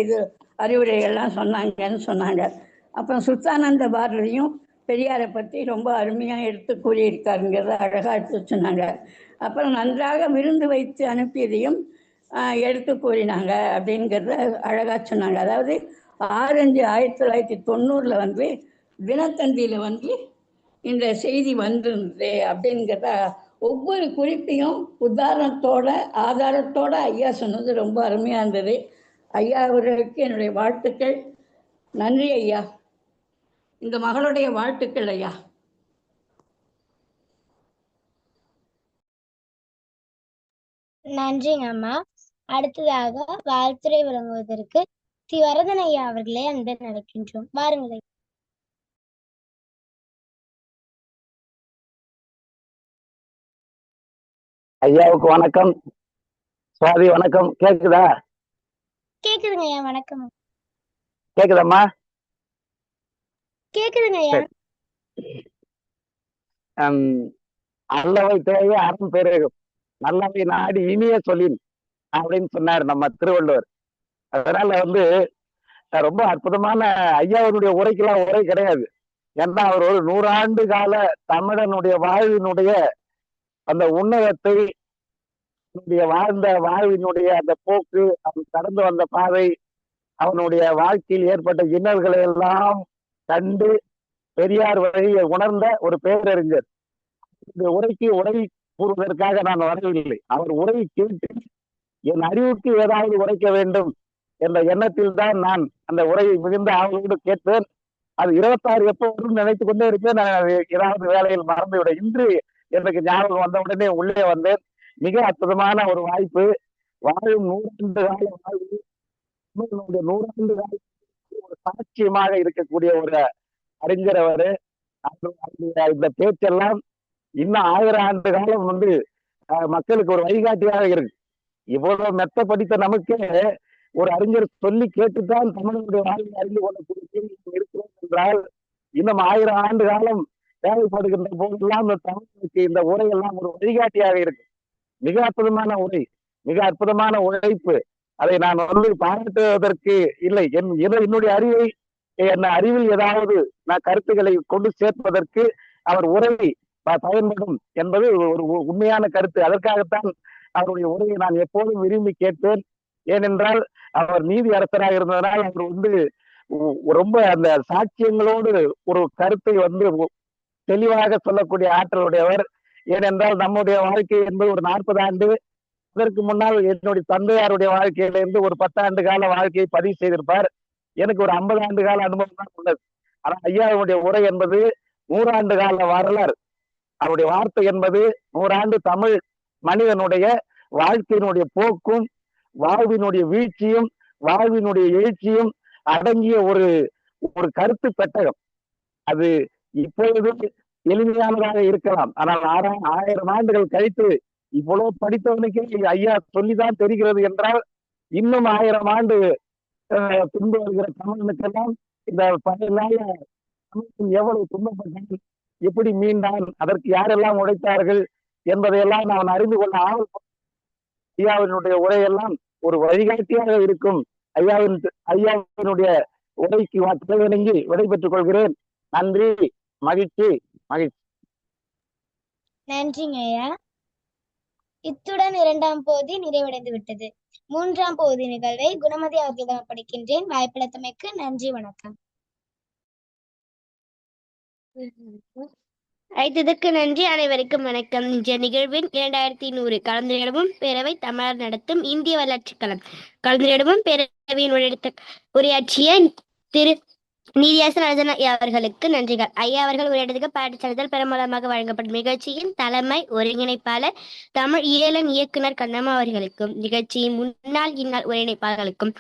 அறிவுரைகள்லாம் சொன்னாங்கன்னு சொன்னாங்க. அப்புறம் சுத்தானந்த பாரதியும் பெரியாரை பற்றி ரொம்ப அருமையாக எடுத்து கூறியிருக்காருங்கிறத அழகாக எடுத்து சொன்னாங்க. அப்புறம் நன்றாக விருந்து வைத்து அனுப்பியதையும் எடுத்து கூறினாங்க அப்படிங்கிறத அழகாக சொன்னாங்க. அதாவது 6/5/1990 தினத்தந்தியில் இந்த செய்தி வந்திருந்தது அப்படிங்கிறத ஒவ்வொரு குறிப்பையும் உதாரணத்தோட ஆதாரத்தோட ஐயா சொன்னது ரொம்ப அருமையாக இருந்தது. ஐயா அவர்களுக்கு என்னுடைய வாழ்த்துக்கள். நன்றி ஐயா. இந்த மகளுடைய வாழ்த்துக்கள் ஐயா. நன்றிங்க அம்மா. அடுத்ததாக வாழ்த்துரை வழங்குவதற்கு வரதன் ஐயா அவர்களே அன்புடன் அழைக்கின்றோம். வாருங்கள். ஐயாவுக்கு வணக்கம். சுவாதி வணக்கம். கேக்குதா? கேக்குதுங்க ஐயா. வணக்கம். கேக்குதாம்மா? கேக்குதுங்க ஐயா. அல்லவை தேவை அறம் பெருகும், நல்லவை நாடி இனிய சொல்லின் அப்படின்னு சொன்னார் நம்ம திருவள்ளுவர். அதனால ரொம்ப அற்புதமான ஐயாவுடைய உரைக்கெல்லாம் உரை கிடையாது. ஏன்னா அவர் ஒரு 100 ஆண்டு கால தமிழனுடைய வாழ்வினுடைய அந்த உன்னதத்தை, வாழ்ந்த வாழ்வினுடைய அந்த போக்கு, அவன் கடந்து வந்த பாதை, அவனுடைய வாழ்க்கையில் ஏற்பட்ட இன்னல்களை எல்லாம் கண்டு பெரியார் வழியை உணர்ந்த ஒரு பேரறிஞர். இந்த உரைக்கு உரை கூறுவதற்காக நான் வரவில்லை. அவர் உரை கேட்டு என் அறிவுக்கு ஏதாவது உரைக்க வேண்டும் என்ற எண்ணத்தில் தான் நான் அந்த உரையை மிகுந்த ஆவலோடு கேட்பேன். அது 26 எப்போ வரும் நினைத்து கொண்டே இருப்பேன். நான் ஏதாவது வேலையில் மறந்துவிட இன்று எனக்கு ஞாபகம் வந்த உடனே உள்ளே வந்தேன். மிக அற்புதமான ஒரு வாய்ப்பு. வாழும் 100 ஆண்டு கால வாழ்வு, 100 ஆண்டு கால ஒரு சாட்சியமாக இருக்கக்கூடிய ஒரு அறிஞர் அவரு. இந்த பேச்செல்லாம் இன்னும் 1000 ஆண்டு காலம் மக்களுக்கு ஒரு வழிகாட்டியாக இருக்கு. இவ்வளவு மெத்த படித்த நமக்கு ஒரு அறிஞர் சொல்லி கேட்டுத்தான் தமிழனுடைய வாழ்வை அறிந்து கொள்ளக்கூடிய இருக்கிறோம் என்றால், இன்னும் 1000 ஆண்டு காலம் தேவைப்படுகின்ற போதெல்லாம் தமிழுக்கு இந்த உரையெல்லாம் ஒரு வழிகாட்டியாக இருக்கு. மிக அற்புதமான உரை, மிக அற்புதமான உழைப்பு. அதை நான் பாராட்டுவதற்கு இல்லை. என்னுடைய அறிவை, என் அறிவில் ஏதாவது நான் கருத்துக்களை கொண்டு சேர்ப்பதற்கு அவர் உரை பயன்படும் என்பது ஒரு உண்மையான கருத்து. அதற்காகத்தான் அவருடைய உரையை நான் எப்போதும் விரும்பி கேட்பேன். ஏனென்றால் அவர் நீதி அரசராக இருந்ததனால் அவர் ரொம்ப அந்த சாட்சியங்களோடு ஒரு கருத்தை தெளிவாக சொல்லக்கூடிய ஆற்றலுடையவர். ஏனென்றால் நம்முடைய வாழ்க்கை என்பது ஒரு 40 ஆண்டு, அதற்கு முன்னால் என்னுடைய தந்தையாருடைய வாழ்க்கையிலிருந்து ஒரு 10 ஆண்டு கால வாழ்க்கையை பதிவு செய்திருப்பார். எனக்கு ஒரு 50 ஆண்டு கால அனுபவம் தான் உள்ளது. ஆனால் ஐயாவுடைய உரை என்பது 100 ஆண்டு கால வரலாறு. அவருடைய வார்த்தை என்பது 100 ஆண்டு தமிழ் மனிதனுடைய வாழ்க்கையினுடைய போக்கும், வாழ்வினுடைய வீழ்ச்சியும், வாழ்வினுடைய எழுச்சியும் அடங்கிய ஒரு கருத்து பெட்டகம். அது இப்பொழுது எளிமையானதாக இருக்கலாம். ஆனால் 1000 ஆண்டுகள் கழித்து இவ்வளவு படித்தவனுக்கே ஐயா சொல்லிதான் தெரிகிறது என்றால், இன்னும் 1000 ஆண்டு பின்பு வருகிற தமிழனுக்கெல்லாம் இந்த பழைய நாள எவ்வளவு துன்பப்பட்டான், எப்படி மீண்டான், அதற்கு யாரெல்லாம் உழைத்தார்கள் என்பதையெல்லாம் நான் அறிந்து கொள்ள ஆவல். ஐயாவினுடைய உரையெல்லாம் ஒரு வழிகாட்டியாக இருக்கும். ஐயாவினுடைய உரைக்கு வணங்கி விடைபெற்றுக் கொள்கிறேன். நன்றி, மகிழ்ச்சி, மகிழ்ச்சி. நன்றிங்க ஐயா. இத்துடன் 2ஆம் பகுதி நிறைவடைந்து விட்டது. 3ஆம் பகுதி நிகழ்வை குணமதி அவர்களிடம் படிக்கின்றேன். வாய்ப்பளித்தமைக்கு நன்றி, வணக்கம். அழைத்ததற்கு நன்றி. அனைவருக்கும் வணக்கம். இன்றைய நிகழ்வின் 2100 கலந்துரையாடவும் பேரவை தமிழர் நடத்தும் இந்திய வரலாற்று களம். கலந்துரையாடவும் பேரவையின் உரையாற்றிய திரு நீதியரசர் நடராஜன் ஐயா அவர்களுக்கு நன்றிகள். ஐயா அவர்கள் உரையாடுவதற்கு பாராட்டு சான்றிதழ் பெருமளமாக வழங்கப்படும். நிகழ்ச்சியின் தலைமை ஒருங்கிணைப்பாளர் தமிழ் ஈழன் இயக்குனர் கண்ணம்மா அவர்களுக்கும் நிகழ்ச்சியின் முன்னாள் இந்நாள் ஒருங்கிணைப்பாளர்களுக்கும்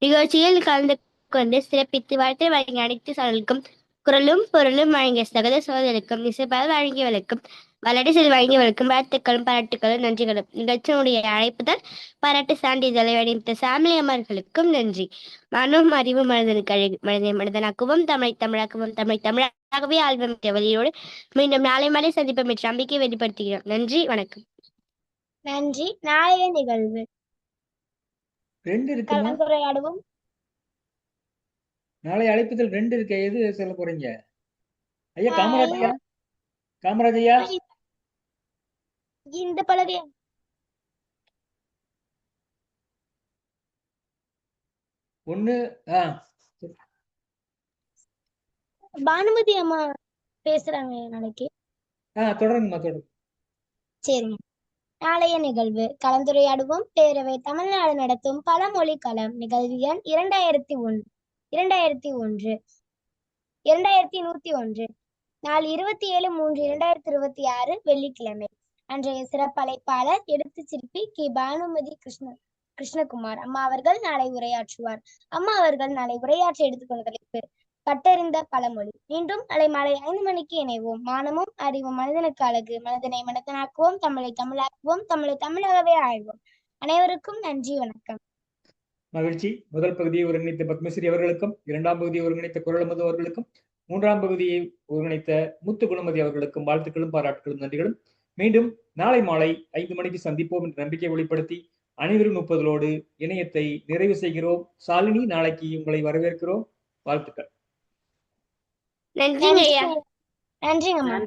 நிகழ்ச்சியில் கலந்து கொண்டு சிறப்பித்து வாழ்த்து வழங்கிய அனைத்து சார்களுக்கும் குரலும் பொருளும் வழங்கிய சகோதர சகோதரருக்கும் இசைப்பால் வழங்கியவர்களுக்கும் வளடி செல் வழங்கியவர்களுக்கும் வாழ்த்துக்களும் பாராட்டுகளும் நன்றிகளும். நிகழ்ச்சியினுடைய அழைப்புதல் பாராட்டு சான்றிதழை வடித்த சாமிலி அமர்களுக்கும் நன்றி. மனம் அறிவு மனிதனுக்கு அழகு, மனிதனை மனிதனாக்குவோம், தமிழை தமிழாக்குவோம், தமிழை தமிழாகவே ஆல்பம் வழியோடு மீண்டும் நாளை மாலை சந்திப்போம் என்ற நம்பிக்கை வெளிப்படுத்துகிறோம். நன்றி, வணக்கம். நன்றி. நாளைய நிகழ்வு கலந்துரையாடுவோம். நாளை அழைப்புதல் 2 இருக்க. எது சொல்ல போறீங்க ஐயா? காமராஜ் ஐயா இந்த பலகை ஒண்ணு. பானுமதி அம்மா பேசுறாங்க நாளைக்கு. தொடருங்கம்மா, தொடருங்க. சரிங்க. நாளைய நிகழ்வு கலந்துரையாடுவோம் பேரவை தமிழ்நாடு நடத்தும் பலமொழி களம். நிகழ்வு எண் 2101. நாள் 27/3/2026 வெள்ளிக்கிழமை. அன்றைய சிறப்பழைப்பாளர் எழுத்து சிற்பி கி. பானுமதி கிருஷ்ணகுமார் அம்மா அவர்கள் நாளை உரையாற்றுவார். அம்மா அவர்கள் நாளை உரையாற்ற எடுத்துக்கொண்ட தலைப்பு கட்டறிந்த பழமொழி. மீண்டும் நாளை மாலை 5 மணிக்கு இணைவோம். மானமும் அறிவும் மனிதனுக்கு அழகு, மனிதனை மனிதனாக்குவோம், தமிழை தமிழாக்குவோம், தமிழை தமிழாகவே ஆழ்வோம். அனைவருக்கும் நன்றி, வணக்கம். மகிழ்ச்சி. முதல் பகுதியை ஒருங்கிணைத்த பத்மஸ்ரீ அவர்களுக்கும், 2ஆம் பகுதியை ஒருங்கிணைத்த குரலமது அவர்களுக்கும், 3ஆம் பகுதியை ஒருங்கிணைத்த முத்து குணமதி அவர்களுக்கும் வாழ்த்துக்களும் பாராட்டுகளும் நன்றிகளும். மீண்டும் நாளை மாலை 5 மணிக்கு சந்திப்போம் என்ற நம்பிக்கை வெளிப்படுத்தி அனைவரும் 30 இணையத்தை நிறைவு செய்கிறோம். சாலினி, நாளைக்கு உங்களை வரவேற்கிறோம். வாழ்த்துக்கள். நன்றிங்க ஐயா. நன்றிங்கம்மா.